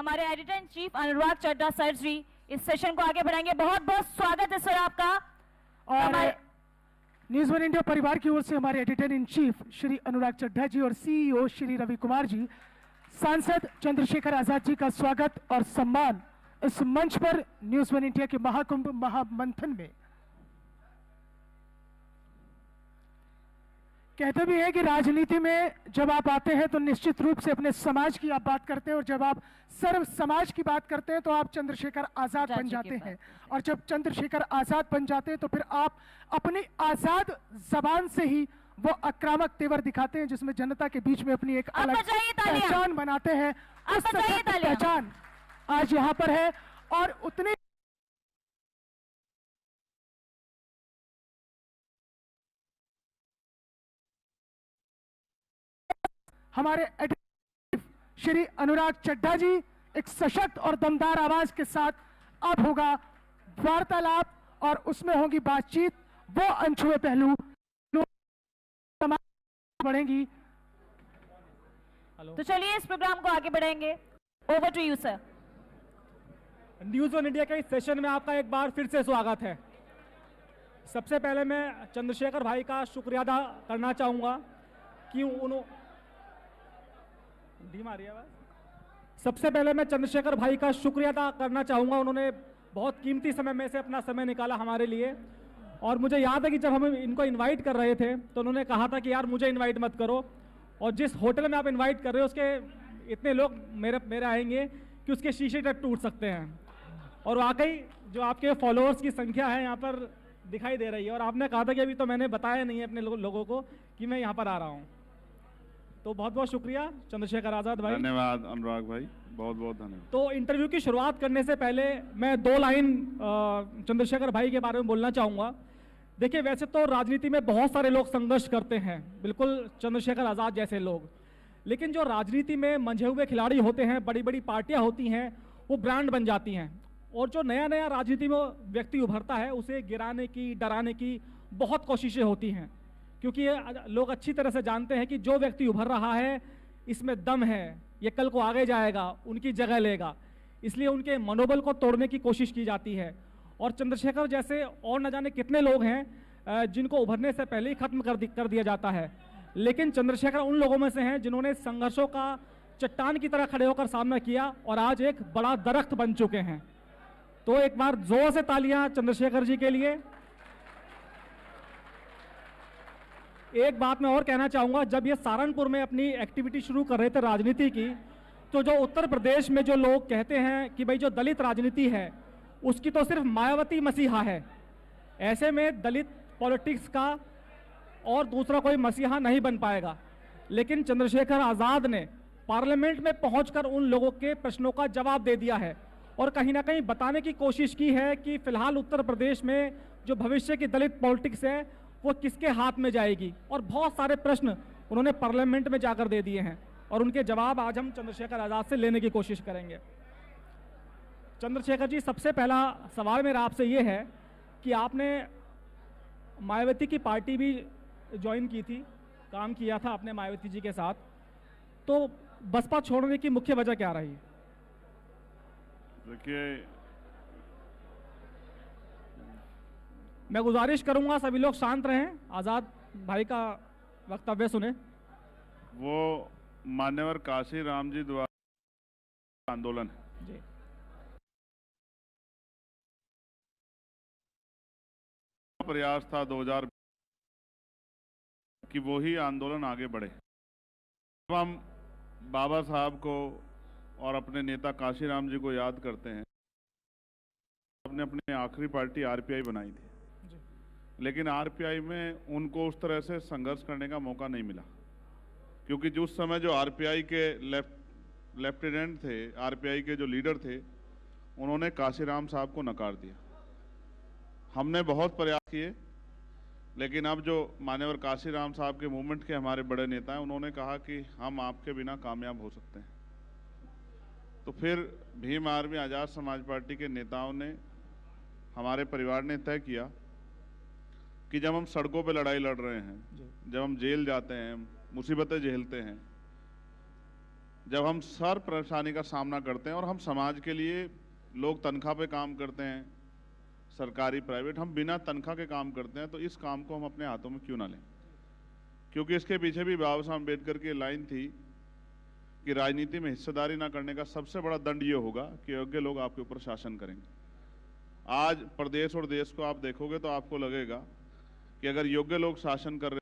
हमारे editor in chief Anurag Chadha sir ji इस session को आगे बढ़ाएंगे। बहुत बहुत स्वागत है सर आपका। और न्यूज़ वन इंडिया परिवार की ओर से हमारे editor in chief Shri Anurag Chadha जी और सीईओ श्री रवि कुमार जी, सांसद चंद्रशेखर आजाद जी का स्वागत और सम्मान इस मंच पर न्यूज़ वन इंडिया के महाकुंभ महामंथन में। कहते भी हैं कि राजनीति में जब आप आते हैं तो निश्चित रूप से अपने समाज की आप बात करते हैं, और जब आप सर्व समाज की बात करते हैं तो आप चंद्रशेखर आजाद बन जाते हैं। और जब चंद्रशेखर आजाद बन जाते हैं तो फिर आप अपनी आजाद जबान से ही वो आक्रामक तेवर दिखाते हैं जिसमें जनता के बीच में अपनी एक अलग पहचान बनाते हैं। उस पहचान आज यहाँ पर है। और उतने हमारे श्री अनुराग चड्ढा जी एक सशक्त और दमदार आवाज के साथ अब होगा वार्तालाप और उसमें होगी बातचीत, वो अनछुए पहलू बढ़ेंगी। तो चलिए इस प्रोग्राम को आगे बढ़ाएंगे। Over to you sir. News one India के इस सेशन में आपका एक बार फिर से स्वागत है। सबसे पहले मैं चंद्रशेखर भाई का शुक्रिया अदा करना चाहूँगा कि सबसे पहले मैं चंद्रशेखर भाई का शुक्रिया अदा करना चाहूँगा। उन्होंने बहुत कीमती समय में से अपना समय निकाला हमारे लिए। और मुझे याद है कि जब हम इनको इनवाइट कर रहे थे तो उन्होंने कहा था कि यार मुझे इनवाइट मत करो, और जिस होटल में आप इनवाइट कर रहे हो उसके इतने लोग मेरे आएंगे कि उसके शीशे तक टूट सकते हैं। और वाकई जो आपके फॉलोअर्स की संख्या है यहाँ पर दिखाई दे रही है। और आपने कहा था कि अभी तो मैंने बताया नहीं है अपने लोगों को कि मैं यहाँ पर आ रहा हूँ। तो बहुत बहुत शुक्रिया चंद्रशेखर आजाद भाई। धन्यवाद अनुराग भाई, बहुत बहुत धन्यवाद। तो इंटरव्यू की शुरुआत करने से पहले मैं 2 लाइन चंद्रशेखर भाई के बारे में बोलना चाहूँगा। देखिए, वैसे तो राजनीति में बहुत सारे लोग संघर्ष करते हैं, बिल्कुल चंद्रशेखर आजाद जैसे लोग, लेकिन जो राजनीति में मंझे हुए खिलाड़ी होते हैं, बड़ी बड़ी पार्टियां होती हैं, वो ब्रांड बन जाती हैं। और जो नया नया राजनीति में व्यक्ति उभरता है उसे गिराने की, डराने की बहुत कोशिशें होती हैं, क्योंकि ये लोग अच्छी तरह से जानते हैं कि जो व्यक्ति उभर रहा है इसमें दम है, ये कल को आगे जाएगा, उनकी जगह लेगा। इसलिए उनके मनोबल को तोड़ने की कोशिश की जाती है। और चंद्रशेखर जैसे और न जाने कितने लोग हैं जिनको उभरने से पहले ही खत्म कर दिया जाता है, लेकिन चंद्रशेखर उन लोगों में से हैं जिन्होंने संघर्षों का चट्टान की तरह खड़े होकर सामना किया और आज एक बड़ा दरख्त बन चुके हैं। तो एक बार जोर से तालियां चंद्रशेखर जी के लिए। एक बात मैं और कहना चाहूँगा, जब ये सहारनपुर में अपनी एक्टिविटी शुरू कर रहे थे राजनीति की, तो जो उत्तर प्रदेश में जो लोग कहते हैं कि भाई जो दलित राजनीति है उसकी तो सिर्फ मायावती मसीहा है, ऐसे में दलित पॉलिटिक्स का और दूसरा कोई मसीहा नहीं बन पाएगा। लेकिन चंद्रशेखर आज़ाद ने पार्लियामेंट में पहुंचकर उन लोगों के प्रश्नों का जवाब दे दिया है और कहीं ना कहीं बताने की कोशिश की है कि फिलहाल उत्तर प्रदेश में जो भविष्य की दलित पॉलिटिक्स है वो किसके हाथ में जाएगी। और बहुत सारे प्रश्न उन्होंने पार्लियामेंट में जाकर दे दिए हैं और उनके जवाब आज हम चंद्रशेखर आज़ाद से लेने की कोशिश करेंगे। चंद्रशेखर जी, सबसे पहला सवाल मेरा आपसे ये है कि आपने मायावती की पार्टी भी ज्वाइन की थी, काम किया था आपने मायावती जी के साथ, तो बसपा छोड़ने की मुख्य वजह क्या रही? देखिए, मैं गुजारिश करूंगा सभी लोग शांत रहें, आज़ाद भाई का वक्तव्य सुने। वो मान्यवर काशी राम जी द्वारा आंदोलन जी, प्रयास था 2000 कि वो ही आंदोलन आगे बढ़े। जब हम बाबा साहब को और अपने नेता काशीराम जी को याद करते हैं, आपने अपनी आखिरी पार्टी आरपीआई बनाई थी, लेकिन आरपीआई में उनको उस तरह से संघर्ष करने का मौका नहीं मिला, क्योंकि जो उस समय जो आरपीआई के लेफ्टिनेंट थे, आरपीआई के जो लीडर थे, उन्होंने काशीराम साहब को नकार दिया। हमने बहुत प्रयास किए, लेकिन अब जो मान्यवर काशीराम साहब के मूवमेंट के हमारे बड़े नेता हैं, उन्होंने कहा कि हम आपके बिना कामयाब हो सकते हैं। तो फिर भीम आर्मी आज़ाद समाज पार्टी के नेताओं ने, हमारे परिवार ने तय किया कि जब हम सड़कों पे लड़ाई लड़ रहे हैं, जब हम जेल जाते हैं, मुसीबतें झेलते हैं, जब हम सर परेशानी का सामना करते हैं और हम समाज के लिए, लोग तनख्वाह पे काम करते हैं, सरकारी प्राइवेट, हम बिना तनख्वाह के काम करते हैं, तो इस काम को हम अपने हाथों में क्यों ना लें? क्योंकि इसके पीछे भी बाबा साहब अम्बेडकर की लाइन थी कि राजनीति में हिस्सेदारी ना करने का सबसे बड़ा दंड ये होगा कि योग्य लोग आपके ऊपर शासन करेंगे। आज प्रदेश और देश को आप देखोगे तो आपको लगेगा कि अगर योग्य लोग शासन कर रहे,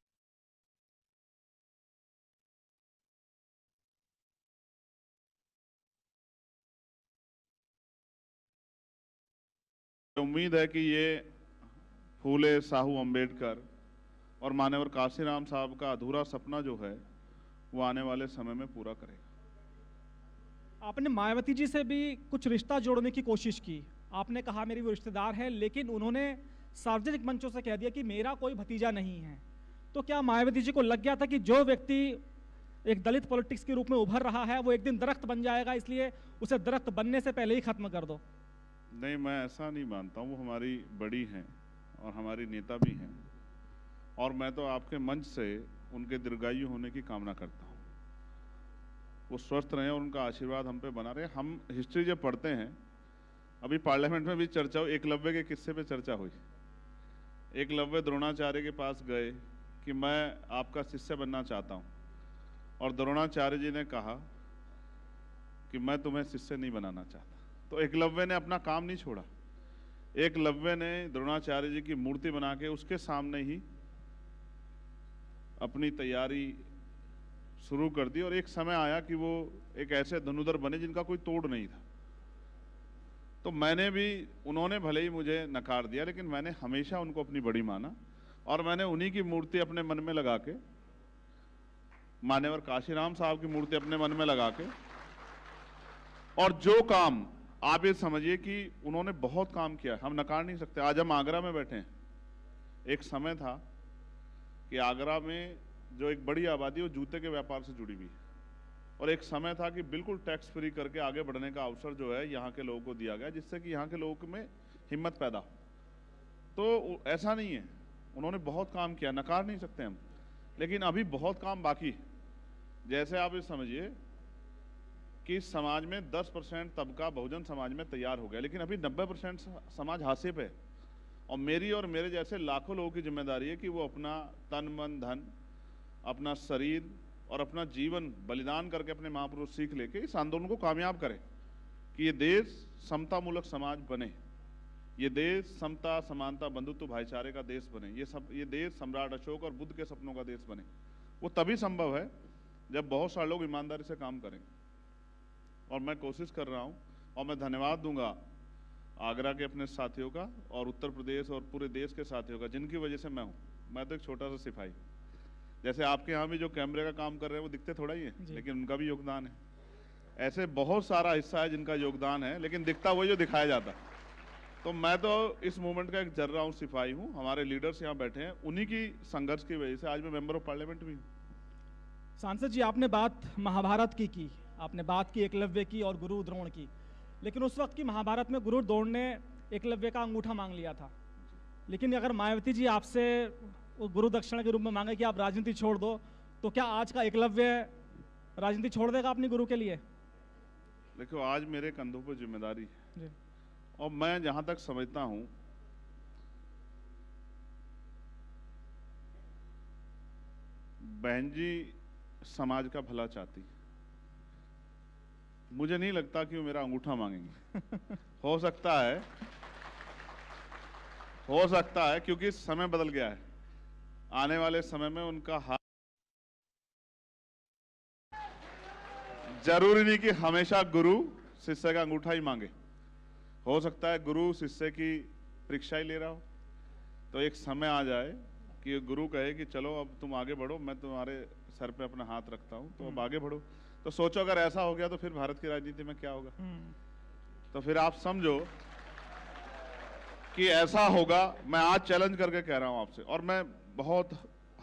उम्मीद है कि ये फूले साहू अम्बेडकर और मान्यवर काशीराम साहब का अधूरा सपना जो है वो आने वाले समय में पूरा करेगा। आपने मायावती जी से भी कुछ रिश्ता जोड़ने की कोशिश की, आपने कहा मेरी वो रिश्तेदार है, लेकिन उन्होंने सार्वजनिक मंचों से कह दिया कि मेरा कोई भतीजा नहीं है। तो क्या मायावती जी को लग गया था कि जो व्यक्ति एक दलित पॉलिटिक्स के रूप में उभर रहा है वो एक दिन दरख्त बन जाएगा, इसलिए उसे दरख्त बनने से पहले ही खत्म कर दो? नहीं, मैं ऐसा नहीं मानता हूँ। वो हमारी बड़ी हैं और हमारी नेता भी हैं, और मैं तो आपके मंच से उनके दीर्घायु होने की कामना करता हूँ। वो स्वस्थ रहें और उनका आशीर्वाद हम पे बना रहे। हम हिस्ट्री जब पढ़ते हैं, अभी पार्लियामेंट में भी चर्चा हुई, एकलव्य के किस्से पे चर्चा हुई। एकलव्य द्रोणाचार्य के पास गए कि मैं आपका शिष्य बनना चाहता हूँ, और द्रोणाचार्य जी ने कहा कि मैं तुम्हें शिष्य नहीं बनाना चाहता। तो एकलव्य ने अपना काम नहीं छोड़ा। एकलव्य ने द्रोणाचार्य जी की मूर्ति बना के उसके सामने ही अपनी तैयारी शुरू कर दी, और एक समय आया कि वो एक ऐसे धनुधर बने जिनका कोई तोड़ नहीं था। तो मैंने भी, उन्होंने भले ही मुझे नकार दिया, लेकिन मैंने हमेशा उनको अपनी बड़ी माना, और मैंने उन्हीं की मूर्ति अपने मन में लगा के, मान्यवर काशीराम साहब की मूर्ति अपने मन में लगा के, और जो काम, आप ये समझिए कि उन्होंने बहुत काम किया, हम नकार नहीं सकते। आज हम आगरा में बैठे हैं। एक समय था कि आगरा में जो एक बड़ी आबादी वो जूते के व्यापार से जुड़ी हुई है, और एक समय था कि बिल्कुल टैक्स फ्री करके आगे बढ़ने का अवसर जो है यहाँ के लोगों को दिया गया, जिससे कि यहाँ के लोगों में हिम्मत पैदा हो। तो ऐसा नहीं है, उन्होंने बहुत काम किया, नकार नहीं सकते हम, लेकिन अभी बहुत काम बाकी है। जैसे आप ये समझिए कि समाज में 10% तबका बहुजन समाज में तैयार हो गया, लेकिन अभी 90% समाज हाशिए पे है, और मेरी और मेरे जैसे लाखों लोगों की जिम्मेदारी है कि वो अपना तन मन धन, अपना शरीर और अपना जीवन बलिदान करके अपने महापुरुष सीख लेके इस आंदोलन को कामयाब करें कि ये देश समतामूलक समाज बने, ये देश समता समानता बंधुत्व भाईचारे का देश बने, ये देश सम्राट अशोक और बुद्ध के सपनों का देश बने। वो तभी संभव है जब बहुत सारे लोग ईमानदारी से काम करें, और मैं कोशिश कर रहा हूँ। और मैं धन्यवाद दूंगा आगरा के अपने साथियों का और उत्तर प्रदेश और पूरे देश के साथियों का, जिनकी वजह से मैं हूँ। मैं तो एक छोटा सा सिपाही, जैसे आपके यहाँ भी जो कैमरे का काम कर रहे हैं वो दिखते थोड़ा ही है, लेकिन उनका भी योगदान है। ऐसे बहुत सारा हिस्सा है जिनका योगदान है, लेकिन दिखता वही जो दिखाया जाता। तो मैं तो इस मूवमेंट का एक जर्रा हूँ, सिपाही हूँ। हमारे लीडर्स यहाँ बैठे हैं, उन्हीं की संघर्ष की वजह से आज मैं मेंबर ऑफ पार्लियामेंट भी हूँ। सांसद जी, आपने बात महाभारत की आपने बात की एकलव्य की और गुरु द्रोण की, लेकिन उस वक्त की महाभारत में गुरु द्रोण ने एकलव्य का अंगूठा मांग लिया था। लेकिन अगर मायावती जी आपसे वो गुरु दक्षिणा के रूप में मांगे कि आप राजनीति छोड़ दो, तो क्या आज का एकलव्य राजनीति छोड़ देगा अपनी गुरु के लिए? देखो, आज मेरे कंधों पर जिम्मेदारी है, और मैं जहां तक समझता हूं, बहन जी समाज का भला चाहती। मुझे नहीं लगता कि वो मेरा अंगूठा मांगेंगे। हो सकता है क्योंकि समय बदल गया है। आने वाले समय में उनका हाथ, जरूरी नहीं कि हमेशा गुरु शिष्य का अंगूठा ही मांगे। हो सकता है गुरु शिष्य की परीक्षा ही ले रहा हो, तो एक समय आ जाए कि गुरु कहे कि चलो अब तुम आगे बढ़ो, मैं तुम्हारे सर पे अपना हाथ रखता हूं, तो अब आगे बढ़ो। तो सोचो अगर ऐसा हो गया तो फिर भारत की राजनीति में क्या होगा। तो फिर आप समझो कि ऐसा होगा। मैं आज चैलेंज करके कह रहा हूं आपसे, और मैं बहुत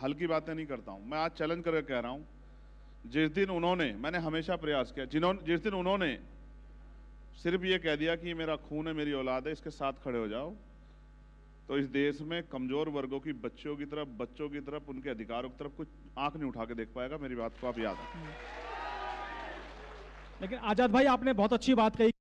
हल्की बातें नहीं करता हूं, मैं आज चैलेंज करके कह रहा हूं, जिस दिन उन्होंने, मैंने हमेशा प्रयास किया, जिस दिन उन्होंने सिर्फ ये कह दिया कि मेरा खून है, मेरी औलाद है, इसके साथ खड़े हो जाओ, तो इस देश में कमजोर वर्गों की बच्चों की तरफ उनके अधिकारों की तरफ कुछ आंख नहीं उठा के देख पाएगा। मेरी बात को आप याद रखें। लेकिन आजाद भाई आपने बहुत अच्छी बात कही,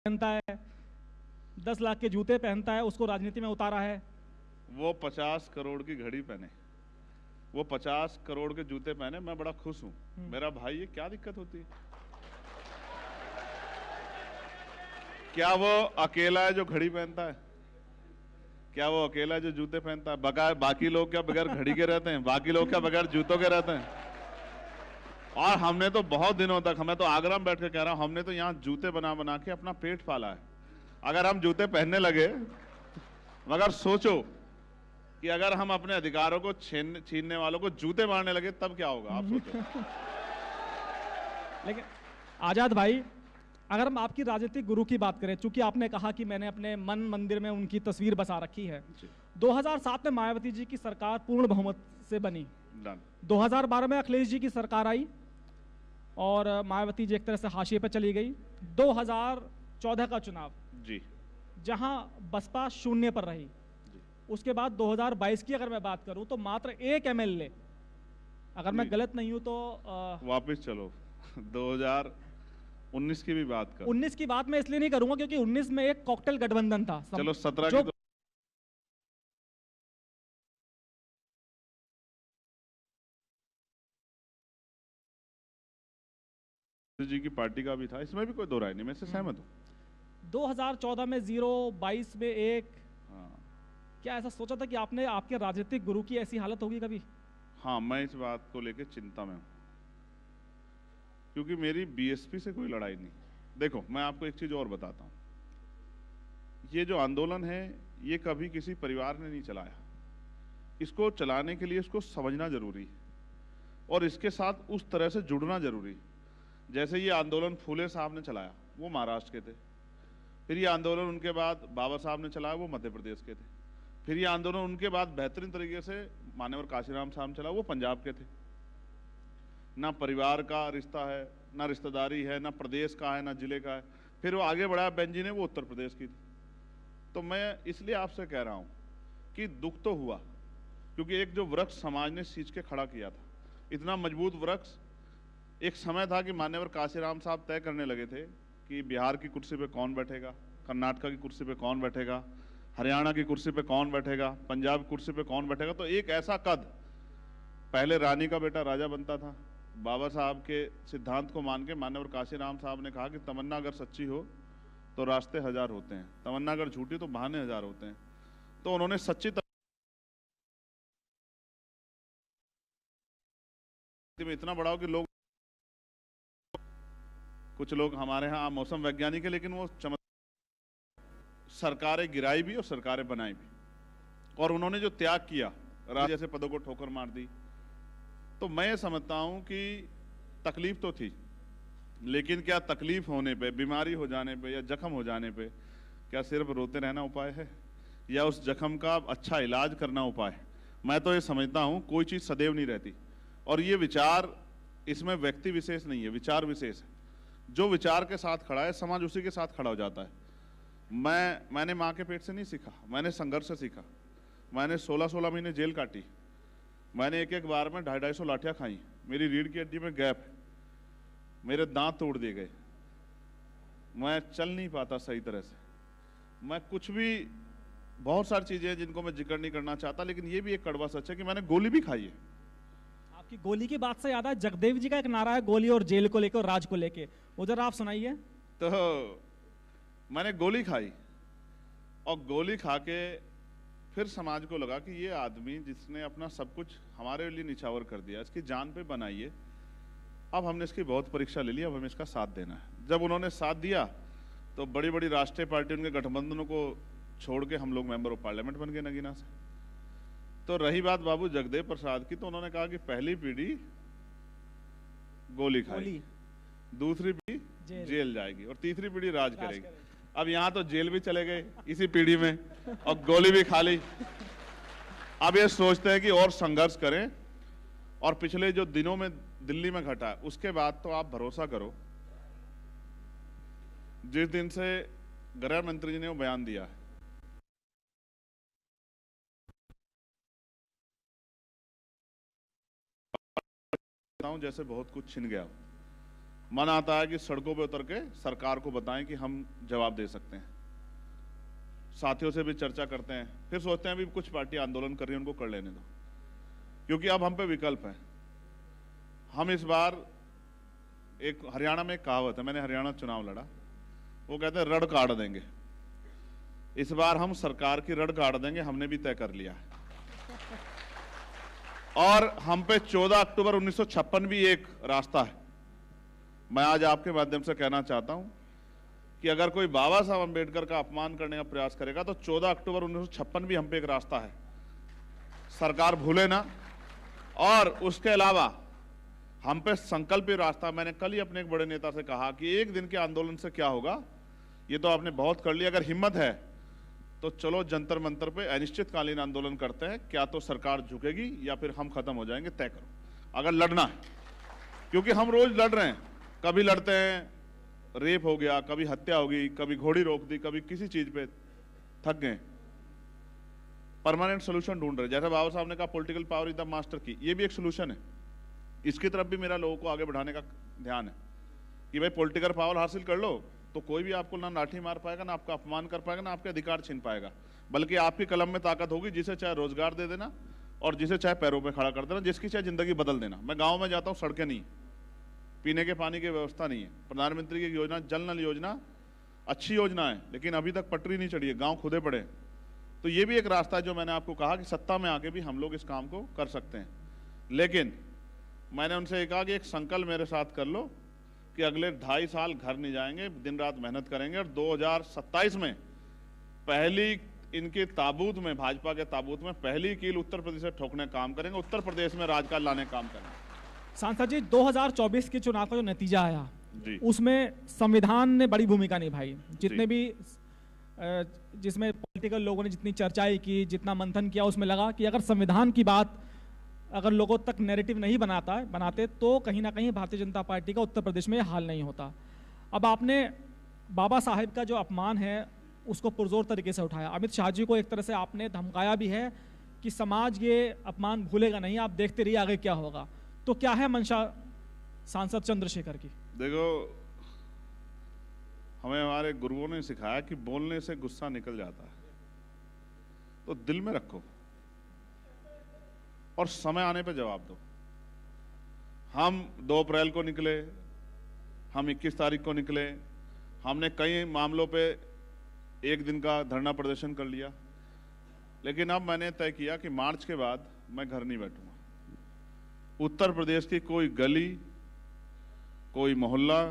पहनता है 10 लाख के जूते पहनता है, उसको राजनीति में उतारा है। वो 50 करोड़ की घड़ी पहने, वो 50 करोड़ के जूते पहने, मैं बड़ा खुश हूं। मेरा भाई, ये क्या दिक्कत होती है? क्या वो अकेला है जो घड़ी पहनता है? क्या वो अकेला है जो जूते पहनता है? बगैर बाकी लोग क्या बगैर घड़ी के रहते हैं? बाकी लोग क्या बगैर जूतों के रहते हैं? और हमने तो बहुत दिनों तक, मैं तो आगरा में बैठ के कह रहा हूं, हमने तो यहाँ जूते बना बना के अपना पेट पाला है। अगर हम जूते पहनने लगे, मगर सोचो कि अगर हम अपने अधिकारों को छीनने वालों को जूते मारने लगे, तब क्या होगा? आप सोचो। लेकिन आजाद भाई, अगर हम आपकी राजनीतिक गुरु की बात करें, चूंकि आपने कहा कि मैंने अपने मन मंदिर में उनकी तस्वीर बसा रखी है, 2007 में मायावती जी की सरकार पूर्ण बहुमत से बनी, 2012 में अखिलेश जी की सरकार आई और मायावती जी एक तरह से हाशिए पर चली गई। 2014 का चुनाव जी, जहां बसपा शून्य पर रही, उसके बाद 2022 की अगर मैं बात करूं तो मात्र एक एमएलए, अगर मैं गलत नहीं हूं तो वापस चलो 2019 की भी बात कर। 19 की बात मैं इसलिए नहीं करूंगा क्योंकि 19 में एक कॉकटेल गठबंधन था। चलो 17 जो की तो जी की पार्टी का भी था, इसमें भी कोई दो राय नहीं, मैं इससे सहमत हूँ। 2014 में 0, 22 में 1। हाँ क्या ऐसा सोचा था कि आपने, आपके राजनीतिक गुरु की ऐसी हालत होगी कभी? हाँ, मैं इस बात को लेकर चिंता में हूँ, क्योंकि मेरी बीएसपी से कोई लड़ाई नहीं। देखो, मैं आपको एक चीज और बताता हूँ, ये जो आंदोलन है, ये कभी किसी परिवार ने नहीं चलाया। इसको चलाने के लिए इसको समझना जरूरी है और इसके साथ उस तरह से जुड़ना जरूरी है। जैसे ये आंदोलन फूले साहब ने चलाया, वो महाराष्ट्र के थे। फिर ये आंदोलन उनके बाद बाबा साहब ने चलाया, वो मध्य प्रदेश के थे। फिर ये आंदोलन उनके बाद बेहतरीन तरीके से मान्यवर काशीराम साहब ने चलाया, वो पंजाब के थे। ना परिवार का रिश्ता है, ना रिश्तेदारी है, ना प्रदेश का है, ना जिले का है। फिर वो आगे बढ़ाया बेन जी ने, वो उत्तर प्रदेश की थी। तो मैं इसलिए आपसे कह रहा हूँ कि दुख तो हुआ, क्योंकि एक जो वृक्ष समाज ने सींच के खड़ा किया था, इतना मजबूत वृक्ष, एक समय था कि मान्यवर काशीराम साहब तय करने लगे थे कि बिहार की कुर्सी पे कौन बैठेगा, कर्नाटक की कुर्सी पे कौन बैठेगा, हरियाणा की कुर्सी पे कौन बैठेगा, पंजाब की कुर्सी पे कौन बैठेगा। तो एक ऐसा कद, पहले रानी का बेटा राजा बनता था। बाबा साहब के सिद्धांत को मान के मान्यवर काशीराम साहब ने कहा कि तमन्ना अगर सच्ची हो तो रास्ते हजार होते हैं, तमन्ना अगर झूठी तो बहाने हजार होते हैं। तो उन्होंने सच्ची में इतना बढ़ाओ कि लोग, कुछ लोग हमारे यहाँ मौसम वैज्ञानिक है, लेकिन वो सरकारें गिराई भी और सरकारें बनाई भी, और उन्होंने जो त्याग किया, राज जैसे पदों को ठोकर मार दी। तो मैं ये समझता हूं कि तकलीफ तो थी, लेकिन क्या तकलीफ होने पे, बीमारी हो जाने पे या जख्म हो जाने पे क्या सिर्फ रोते रहना उपाय है, या उस जख्म का अच्छा इलाज करना उपाय है? मैं तो ये समझता हूं कोई चीज सदैव नहीं रहती, और ये विचार, इसमें व्यक्ति विशेष नहीं है, विचार विशेष है। जो विचार के साथ खड़ा है, समाज उसी के साथ खड़ा हो जाता है। मैंने माँ के पेट से नहीं सीखा, मैंने संघर्ष से सीखा। मैंने 16-16 महीने जेल काटी, मैंने एक बार में 250-250 लाठियां खाई, मेरी रीढ़ की हड्डी में गैप है, मेरे दांत तोड़ दिए गए, मैं चल नहीं पाता सही तरह से, मैं कुछ भी, बहुत सारी चीजें हैं जिनको मैं जिक्र नहीं करना चाहता, लेकिन ये भी एक कड़वा सच है कि मैंने गोली भी खाई है। आपकी गोली की बात से याद है, जगदेव जी का एक नारा है, गोली और जेल को लेकर और राज को लेकर, उधर आप सुनाइए। तो मैंने गोली खाई, और गोली खा के फिर समाज को लगा कि ये आदमी जिसने अपना सब कुछ हमारे लिए निछावर कर दिया, इसकी जान पे बनाइए। अब हमने इसकी बहुत परीक्षा ले ली, अब हमें इसका साथ देना है। जब उन्होंने साथ दिया तो बड़ी बड़ी राष्ट्रीय पार्टी, उनके गठबंधनों को छोड़ के हम लोग मेंबर ऑफ पार्लियामेंट बन गए नगीना से। तो रही बात बाबू जगदेव प्रसाद की, तो उन्होंने कहा कि पहली पीढ़ी गोली खाएगी, दूसरी पीढ़ी जेल जाएगी और तीसरी पीढ़ी राज करेगी। अब यहाँ तो जेल भी चले गए इसी पीढ़ी में, और गोली भी खा ली। अब ये सोचते हैं कि और संघर्ष करें, और पिछले जो दिनों में दिल्ली में घटा है, उसके बाद तो आप भरोसा करो, जिस दिन से गृह मंत्री जी ने वो बयान दिया है, आता हूं जैसे बहुत कुछ छिन गया हो। मन आता है कि सड़कों पे उतर के सरकार को बताएं कि हम जवाब दे सकते हैं। साथियों से भी चर्चा करते हैं, फिर सोचते हैं भी कुछ पार्टी आंदोलन कर रही है, उनको कर लेने दो, क्योंकि अब हम पे विकल्प है। हम इस बार एक हरियाणा में एक कहावत है, मैंने हरियाणा चुनाव लड़ा, वो कहते हैं रड़ काट देंगे। इस बार हम सरकार की रड़ काट देंगे, हमने भी तय कर लिया है। और हम पे 14 अक्टूबर 1956 भी एक रास्ता है। मैं आज आपके माध्यम से कहना चाहता हूं कि अगर कोई बाबा साहब अंबेडकर का अपमान करने का प्रयास करेगा तो 14 अक्टूबर 1956 भी हम पे एक रास्ता है, सरकार भूले ना। और उसके अलावा हम पे संकल्प रास्ता। मैंने कल ही अपने एक बड़े नेता से कहा कि एक दिन के आंदोलन से क्या होगा, ये तो आपने बहुत कर लिया, अगर हिम्मत है तो चलो जंतर मंतर पे अनिश्चितकालीन आंदोलन करते हैं, क्या तो सरकार झुकेगी या फिर हम खत्म हो जाएंगे, तय करो अगर लड़ना है। क्योंकि हम रोज लड़ रहे हैं, कभी लड़ते हैं रेप हो गया, कभी हत्या हो गई, कभी घोड़ी रोक दी, कभी किसी चीज पे थक गए। परमानेंट सोल्यूशन ढूंढ रहे, जैसे बाबा साहब ने कहा political power is the master की, ये भी एक सोल्यूशन है। इसकी तरफ भी मेरा लोगों को आगे बढ़ाने का ध्यान है कि भाई पॉलिटिकल पावर हासिल कर लो तो कोई भी आपको ना लाठी मार पाएगा, ना आपका अपमान कर पाएगा, ना आपके अधिकार छीन पाएगा, बल्कि आपकी कलम में ताकत होगी, जिसे चाहे रोजगार दे देना और जिसे चाहे पैरों पे खड़ा कर देना, जिसकी चाहे जिंदगी बदल देना। मैं गांव में जाता हूं, सड़कें नहीं, पीने के पानी की व्यवस्था नहीं है। प्रधानमंत्री की योजना जल नल योजना अच्छी योजना है, लेकिन अभी तक पटरी नहीं चढ़ी है, गांव खुदे पड़े। तो ये भी एक रास्ता है जो मैंने आपको कहा कि सत्ता में आके भी हम लोग इस काम को कर सकते हैं। लेकिन मैंने उनसे कहा कि एक संकल्प मेरे साथ कर लो कि अगले 2.5 साल घर नहीं जाएंगे, दिन रात मेहनत करेंगे और 2027 में पहली इनके ताबूत में, भाजपा के ताबूत में पहली कील उत्तर प्रदेश से ठोकने का काम करेंगे, उत्तर प्रदेश में राजकाज लाने का काम करेंगे। सांसद जी, 2024 के चुनाव का जो नतीजा आया जी, उसमें संविधान ने बड़ी भूमिका निभाई। जितने भी जिसमें पॉलिटिकल लोगों ने जितनी चर्चाएं की, जितना मंथन किया, उसमें लगा कि अगर संविधान की बात अगर लोगों तक नैरेटिव नहीं बनाते तो कहीं ना कहीं भारतीय जनता पार्टी का उत्तर प्रदेश में हाल नहीं होता। अब आपने बाबा साहेब का जो अपमान है उसको पुरजोर तरीके से उठाया। अमित शाह जी को एक तरह से आपने धमकाया भी है कि समाज ये अपमान भूलेगा नहीं, आप देखते रहिए आगे क्या होगा। तो क्या है मंशा सांसद चंद्रशेखर की? देखो, हमें हमारे गुरुओं ने सिखाया कि बोलने से गुस्सा निकल जाता है, तो दिल में रखो और समय आने पे जवाब दो। हम 2 अप्रैल को निकले, हम 21 तारीख को निकले, हमने कई मामलों पे एक दिन का धरना प्रदर्शन कर लिया, लेकिन अब मैंने तय किया कि मार्च के बाद मैं घर नहीं बैठूंगा। उत्तर प्रदेश की कोई गली, कोई मोहल्ला,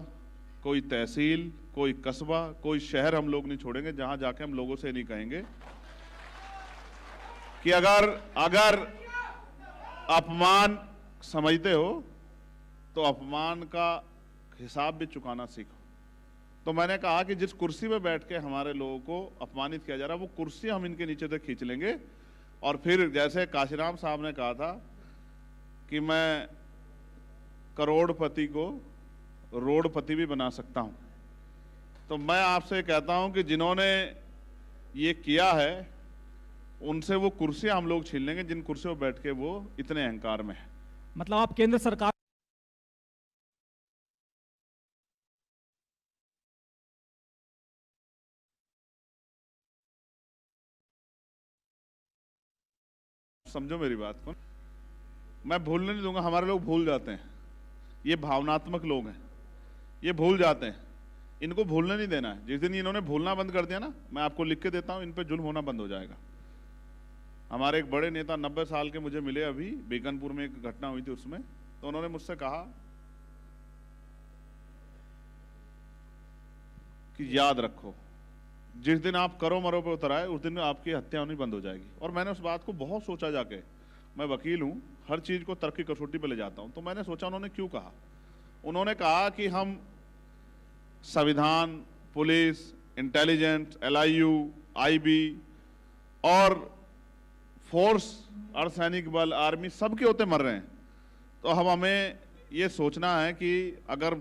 कोई तहसील, कोई कस्बा, कोई शहर हम लोग नहीं छोड़ेंगे जहां जाके हम लोगों से नहीं कहेंगे कि अगर अपमान समझते हो तो अपमान का हिसाब भी चुकाना सीखो। तो मैंने कहा कि जिस कुर्सी पे बैठ के हमारे लोगों को अपमानित किया जा रहा है, वो कुर्सी हम इनके नीचे तक खींच लेंगे। और फिर जैसे काशीराम साहब ने कहा था कि मैं करोड़पति को रोडपति भी बना सकता हूं, तो मैं आपसे कहता हूं कि जिन्होंने ये किया है उनसे वो कुर्सियां हम लोग छीन लेंगे जिन कुर्सियों पर बैठ के वो इतने अहंकार में है। मतलब आप केंद्र सरकार समझो मेरी बात को, मैं भूलने नहीं दूंगा। हमारे लोग भूल जाते हैं, ये भावनात्मक लोग हैं, ये भूल जाते हैं, इनको भूलने नहीं देना है। जिस दिन इन्होंने भूलना बंद कर दिया ना, मैं आपको लिख के देता हूं, इन पे जुल्म होना बंद हो जाएगा। हमारे एक बड़े नेता 90 साल के मुझे मिले, अभी बीकानपुर में एक घटना हुई थी उसमें, तो उन्होंने मुझसे कहा कि याद रखो जिस दिन आप करो मरो पे उतर आए उस दिन आपकी हत्या होनी बंद हो जाएगी। और मैंने उस बात को बहुत सोचा, जाके मैं वकील हूं, हर चीज को तर्क की कसौटी पे ले जाता हूं, तो मैंने सोचा उन्होंने क्यों कहा। उन्होंने कहा कि हम संविधान, पुलिस, इंटेलिजेंस, LIU, IB और फोर्स, अर्धसैनिक बल, आर्मी सबके होते मर रहे हैं, तो हमें ये सोचना है कि अगर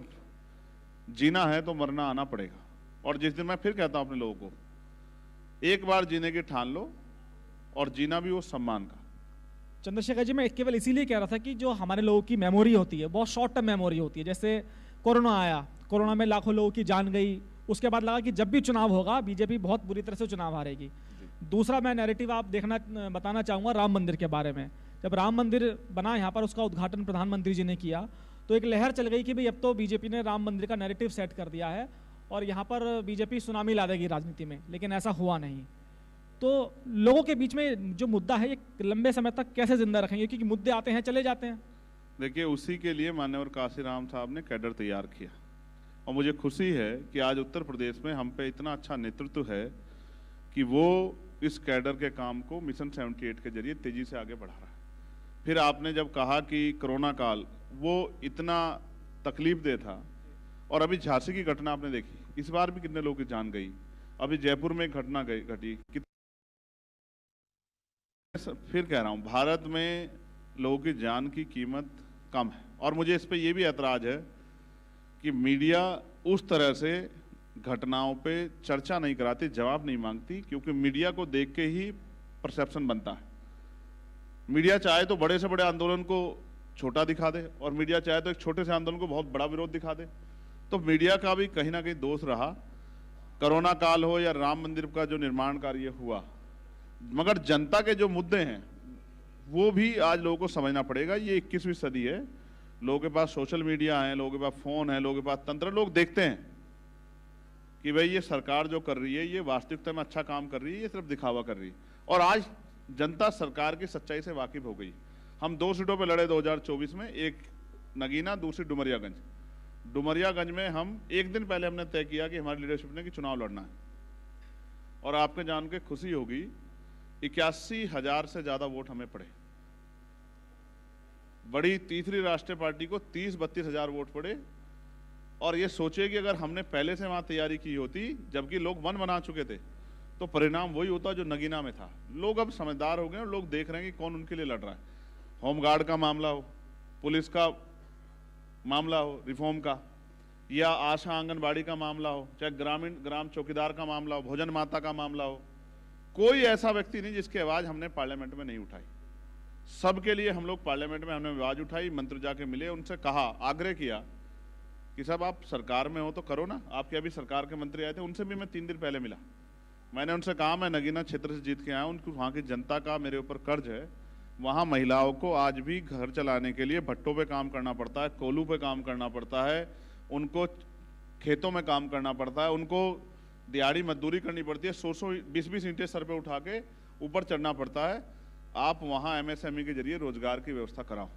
जीना है तो मरना आना पड़ेगा। और जिस दिन मैं फिर कहता हूं अपने लोगों को, एक बार जीने की ठान लो और जीना भी वो सम्मान का, चंद्रशेखर जी, मैं केवल इसीलिए कह रहा था कि जो हमारे लोगों की मेमोरी होती है बहुत शॉर्ट टर्म मेमोरी होती है। जैसे कोरोना आया, कोरोना में लाखों लोगों की जान गई, उसके बाद लगा कि जब भी चुनाव होगा बीजेपी बहुत बुरी तरह से चुनाव हारेगी। दूसरा मैं नैरेटिव आप बताना चाहूँगा राम मंदिर के बारे में। जब राम मंदिर बना यहाँ पर, उसका उद्घाटन प्रधानमंत्री जी ने किया, तो एक लहर चल गई कि भाई अब तो बीजेपी ने राम मंदिर का नैरेटिव सेट कर दिया है और यहाँ पर बीजेपी सुनामी ला देगी राजनीति में, लेकिन ऐसा हुआ नहीं। तो लोगों के बीच में जो मुद्दा है ये लंबे समय तक कैसे जिंदा रखेंगे, क्योंकि मुद्दे आते हैं चले जाते हैं। देखिए, उसी के लिए मान्यवर काशीराम साहब ने कैडर तैयार किया और मुझे खुशी है कि आज उत्तर प्रदेश में हम पे इतना अच्छा नेतृत्व है कि वो इस कैडर के काम को मिशन 78 के जरिए तेजी से आगे बढ़ा रहा है। फिर आपने जब कहा कि कोरोना काल वो इतना तकलीफ दे था, और अभी झांसी की घटना आपने देखी, इस बार भी कितने लोगों की जान गई, अभी जयपुर में एक घटना घटी। फिर कह रहा हूं, भारत में लोगों की जान की कीमत कम है। और मुझे इस पे ये भी ऐतराज है कि मीडिया उस तरह से घटनाओं पे चर्चा नहीं कराती, जवाब नहीं मांगती, क्योंकि मीडिया को देख के ही परसेप्शन बनता है। मीडिया चाहे तो बड़े से बड़े आंदोलन को छोटा दिखा दे, और मीडिया चाहे तो एक छोटे से आंदोलन को बहुत बड़ा विरोध दिखा दे। तो मीडिया का भी कहीं ना कहीं दोष रहा, कोरोना काल हो या राम मंदिर का जो निर्माण कार्य हुआ। मगर जनता के जो मुद्दे हैं वो भी आज लोगों को समझना पड़ेगा। ये 21वीं सदी है, लोगों के पास सोशल मीडिया है, लोगों के पास फोन है, लोगों के पास तंत्र, लोग देखते हैं कि भाई ये सरकार जो कर रही है ये वास्तविकता में अच्छा काम कर रही है, ये सिर्फ दिखावा कर रही है। और आज जनता सरकार की सच्चाई से वाकिफ हो गई। हम 2 सीटों पे लड़े 2024 में, एक नगीना, दूसरी डुमरियागंज। डुमरियागंज में हम एक दिन पहले हमने तय किया कि हमारी लीडरशिप ने कि चुनाव लड़ना है, और आपके जान के खुशी होगी 81,000 से ज्यादा वोट हमें पड़े। बड़ी तीसरी राष्ट्रीय पार्टी को 30-32 हजार वोट पड़े। और ये सोचिए कि अगर हमने पहले से वहां तैयारी की होती, जबकि लोग मन बना चुके थे, तो परिणाम वही होता जो नगीना में था। लोग अब समझदार हो गए और लोग देख रहे हैं कि कौन उनके लिए लड़ रहा है। होमगार्ड का मामला हो, पुलिस का मामला हो रिफॉर्म का, या आशा आंगनबाड़ी का मामला हो, चाहे ग्राम चौकीदार का मामला हो, भोजन माता का मामला हो, कोई ऐसा व्यक्ति नहीं जिसकी आवाज हमने पार्लियामेंट में नहीं उठाई। सबके लिए हम लोग पार्लियामेंट में हमने आवाज उठाई, मंत्री जाके मिले, उनसे कहा, आग्रह किया कि साहब आप सरकार में हो तो करो ना। आपके अभी सरकार के मंत्री आए थे, उनसे भी मैं 3 दिन पहले मिला। मैंने उनसे कहा मैं नगीना क्षेत्र से जीत के आया हूं, उनको वहाँ की जनता का मेरे ऊपर कर्ज है। वहाँ महिलाओं को आज भी घर चलाने के लिए भट्टों पे काम करना पड़ता है, कोलू पे काम करना पड़ता है, उनको खेतों में काम करना पड़ता है, उनको दिहाड़ी मजदूरी करनी पड़ती है, 100-120 ईंटें सर पे उठा के ऊपर चढ़ना पड़ता है। आप वहाँ MSME के जरिए रोजगार की व्यवस्था कराओ।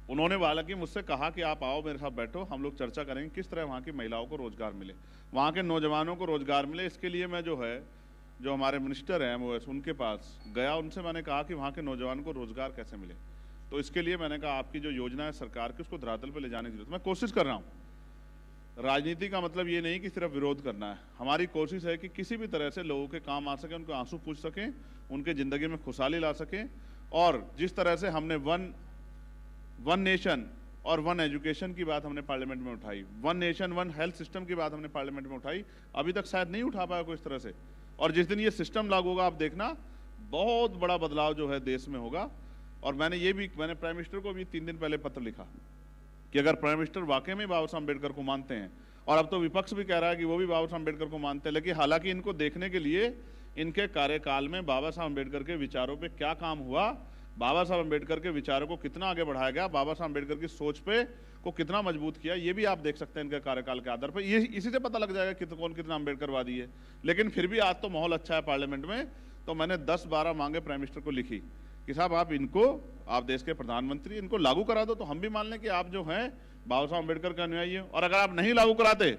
उन्होंने हालांकि मुझसे कहा कि आप आओ मेरे साथ बैठो, हम लोग चर्चा करेंगे किस तरह वहाँ की महिलाओं को रोजगार मिले, वहाँ के नौजवानों को रोजगार मिले। इसके लिए मैं जो हमारे मिनिस्टर हैं MOS, उनके पास गया, उनसे मैंने कहा कि वहाँ के नौजवान को रोजगार कैसे मिले। तो इसके लिए मैंने कहा आपकी जो योजना है सरकार की, उसको धरातल पर ले जाने की जरूरत। मैं कोशिश कर रहा हूँ। राजनीति का मतलब ये नहीं कि सिर्फ विरोध करना है, हमारी कोशिश है कि किसी भी तरह से लोगों के काम आ सके, उनको आंसू पूछ सकें, उनके ज़िंदगी में खुशहाली ला सकें। और जिस तरह से हमने वन नेशन और वन एजुकेशन की बात हमने पार्लियामेंट में उठाई, 1 नेशन 1 हेल्थ सिस्टम की बात हमने पार्लियामेंट में उठाई, अभी तक शायद नहीं उठा पाया कोई इस तरह से। और जिस दिन ये सिस्टम लागू होगा आप देखना बहुत बड़ा बदलाव जो है देश में होगा। और मैंने प्राइम मिनिस्टर को भी 3 दिन पहले पत्र लिखा कि अगर प्राइम मिनिस्टर वाकई में बाबा साहब अम्बेडकर को मानते हैं, और अब तो विपक्ष भी कह रहा है कि वो भी बाबा साहब अम्बेडकर को मानते हैं, लेकिन हालांकि इनको देखने के लिए इनके कार्यकाल में बाबा साहब अम्बेडकर के विचारों पे क्या काम हुआ, बाबा साहब अम्बेडकर के विचारों को कितना आगे बढ़ाया गया, बाबा साहब अम्बेडकर की सोच पे को कितना मजबूत किया, ये भी आप देख सकते हैं इनके कार्यकाल के आधार पर। ये इसी से पता लग जाएगा कि कौन कितना अम्बेडकरवादी है। लेकिन फिर भी आज तो माहौल अच्छा है पार्लियामेंट में, तो मैंने 10-12 मांगे प्राइम मिनिस्टर को लिखी कि साहब आप देश के प्रधानमंत्री, इनको लागू करा दो तो हम भी मान लें कि आप जो हैं बाबा साहब अम्बेडकर का अनुयायी है। और अगर आप नहीं लागू कराते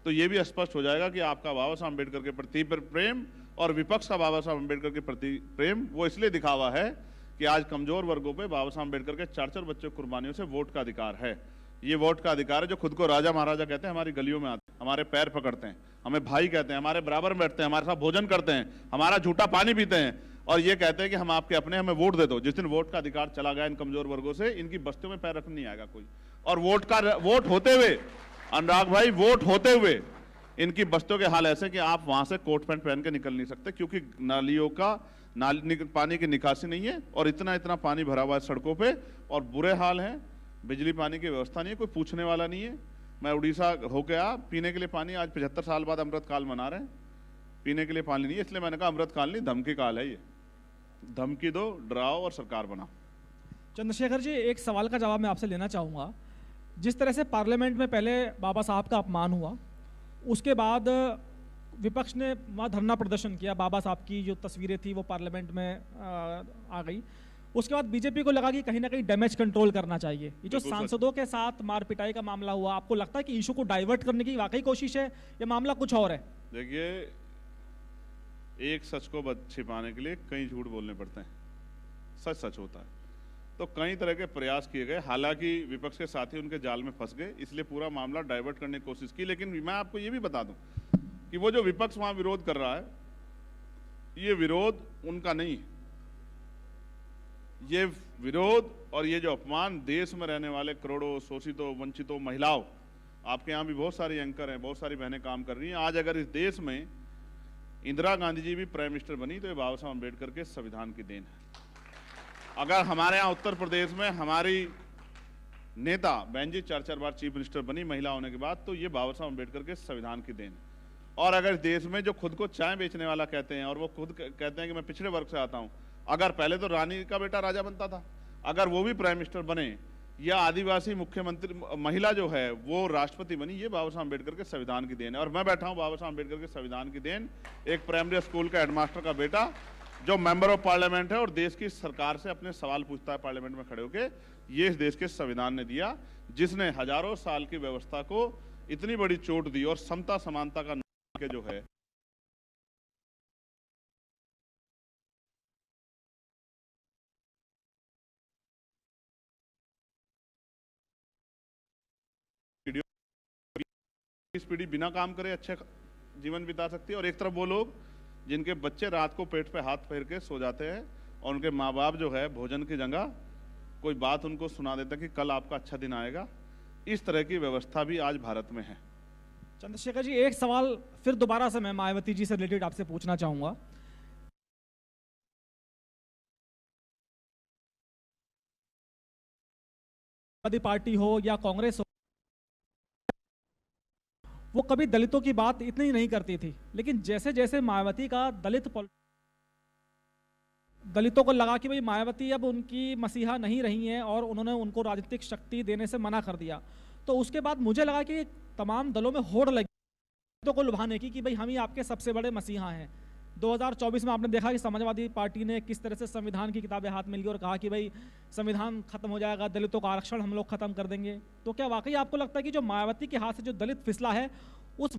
तो ये भी स्पष्ट हो जाएगा कि आपका बाबा साहब अम्बेडकर के प्रति प्रेम और विपक्ष का बाबा साहब अम्बेडकर के प्रति प्रेम वो इसलिए दिखावा है कि आज कमजोर वर्गों पे बाबा साहब अम्बेडकर के 4-4 बच्चों की कुर्बानियों से वोट का अधिकार है। ये वोट का अधिकार है जो खुद को राजा महाराजा कहते हैं, हमारी गलियों में आते हैं, हमारे पैर पकड़ते हैं, हमें भाई कहते हैं, हमारे बराबर में बैठते हैं, हमारे साथ भोजन करते हैं, हमारा झूठा पानी पीते हैं, और ये कहते हैं कि हम आपके अपने, हमें वोट दे दो। जिस दिन वोट का अधिकार चला गया इन कमजोर वर्गों से, इनकी बस्तियों में पैर रखने नहीं आएगा कोई। और वोट होते हुए, अनुराग भाई, वोट होते हुए इनकी बस्तियों के हाल ऐसे कि आप वहां से कोट पैंट पहन के निकल नहीं सकते, क्योंकि पानी की निकासी नहीं है और इतना इतना पानी भरा हुआ है सड़कों पे और बुरे हाल हैं। बिजली पानी की व्यवस्था नहीं है, कोई पूछने वाला नहीं है। मैं उड़ीसा होके आया, पीने के लिए पानी आज 75 साल बाद अमृतकाल मना रहे हैं, पीने के लिए पानी नहीं है। इसलिए मैंने कहा अमृतकाल नहीं, धमकी काल है ये। धमकी दो, डराओ और सरकार बनाओ। चंद्रशेखर जी, एक सवाल का जवाब मैं आपसे लेना चाहूँगा। जिस तरह से पार्लियामेंट में पहले बाबा साहब का अपमान हुआ, उसके बाद विपक्ष ने वहाँ धरना प्रदर्शन किया, बाबा साहब की जो तस्वीरें थी वो पार्लियामेंट में आ गई। उसके बाद बीजेपी को लगा कि कहीं ना कहीं डैमेज कंट्रोल करना चाहिए। ये जो सांसदों के साथ मार पिटाई का मामला हुआ, आपको लगता है कि इशू को डाइवर्ट करने की वाकई कोशिश है या मामला कुछ और है? देखिए, एक सच को छिपाने के लिए कई झूठ बोलने पड़ते हैं। सच सच होता है। तो कई तरह के प्रयास किए गए, हालांकि विपक्ष के साथी उनके जाल में फंस गए, इसलिए पूरा मामला डाइवर्ट करने की कोशिश की। लेकिन मैं आपको ये भी बता दूं कि वो जो विपक्ष वहां विरोध कर रहा है, ये विरोध उनका नहीं है। ये विरोध और ये जो अपमान देश में रहने वाले करोड़ों शोषितों, वंचितों, महिलाओं, आपके यहाँ भी बहुत सारी एंकर हैं, बहुत सारी बहनें काम कर रही हैं। आज अगर इस देश में इंदिरा गांधी जी भी प्राइम मिनिस्टर बनी तो ये बाबा साहब अम्बेडकर के संविधान की देन है। अगर हमारे यहाँ उत्तर प्रदेश में हमारी नेता बहन जी 4-4 बार चीफ मिनिस्टर बनी महिला होने के बाद, तो ये बाबा साहब अम्बेडकर के संविधान की देन है। और अगर देश में जो खुद को चाय बेचने वाला कहते हैं और वो खुद कहते हैं कि मैं पिछड़े वर्ग से आता हूं, अगर पहले तो रानी का बेटा राजा बनता था, अगर वो भी प्राइम मिनिस्टर बने या आदिवासी मुख्यमंत्री महिला जो है वो राष्ट्रपति बनी, ये बाबा साहब अम्बेडकर के संविधान की देन है। और मैं बैठा हूं बाबा साहब अम्बेडकर के संविधान की देन, एक प्राइमरी स्कूल का हेडमास्टर का बेटा जो मेंबर ऑफ पार्लियामेंट है और देश की सरकार से अपने सवाल पूछता है पार्लियामेंट में खड़े होकर, ये इस देश के संविधान ने दिया, जिसने हजारों साल की व्यवस्था को इतनी बड़ी चोट दी और समता समानता का के जो है इस पीढ़ी बिना काम करे अच्छे जीवन बिता सकती है। और एक तरफ वो लोग जिनके बच्चे रात को पेट पे हाथ फेर के सो जाते हैं और उनके माँ बाप जो है भोजन की जगह कोई बात उनको सुना देता कि कल आपका अच्छा दिन आएगा। इस तरह की व्यवस्था भी आज भारत में है। चंद्रशेखर जी, एक सवाल फिर दोबारा से मैं मायावती जी से रिलेटेड आपसे पूछना चाहूंगा। समाजवादी पार्टी हो या कांग्रेस हो, वो कभी दलितों की बात इतनी नहीं करती थी, लेकिन जैसे जैसे मायावती का दलितों को लगा कि भाई मायावती अब उनकी मसीहा नहीं रही हैं और उन्होंने उनको राजनीतिक शक्ति देने से मना कर दिया, तो उसके बाद मुझे लगा कि तमाम दलों में होड़ लगी दलितों को लुभाने की कि भाई हम ही आपके सबसे बड़े मसीहा हैं। 2024 में आपने देखा कि समाजवादी पार्टी ने किस तरह से संविधान की किताबें हाथ में ली और कहा कि भाई संविधान खत्म हो जाएगा, दलितों का आरक्षण हम लोग खत्म कर देंगे। तो क्या वाकई आपको लगता है कि जो मायावती के हाथ से जो दलित फिसला है उस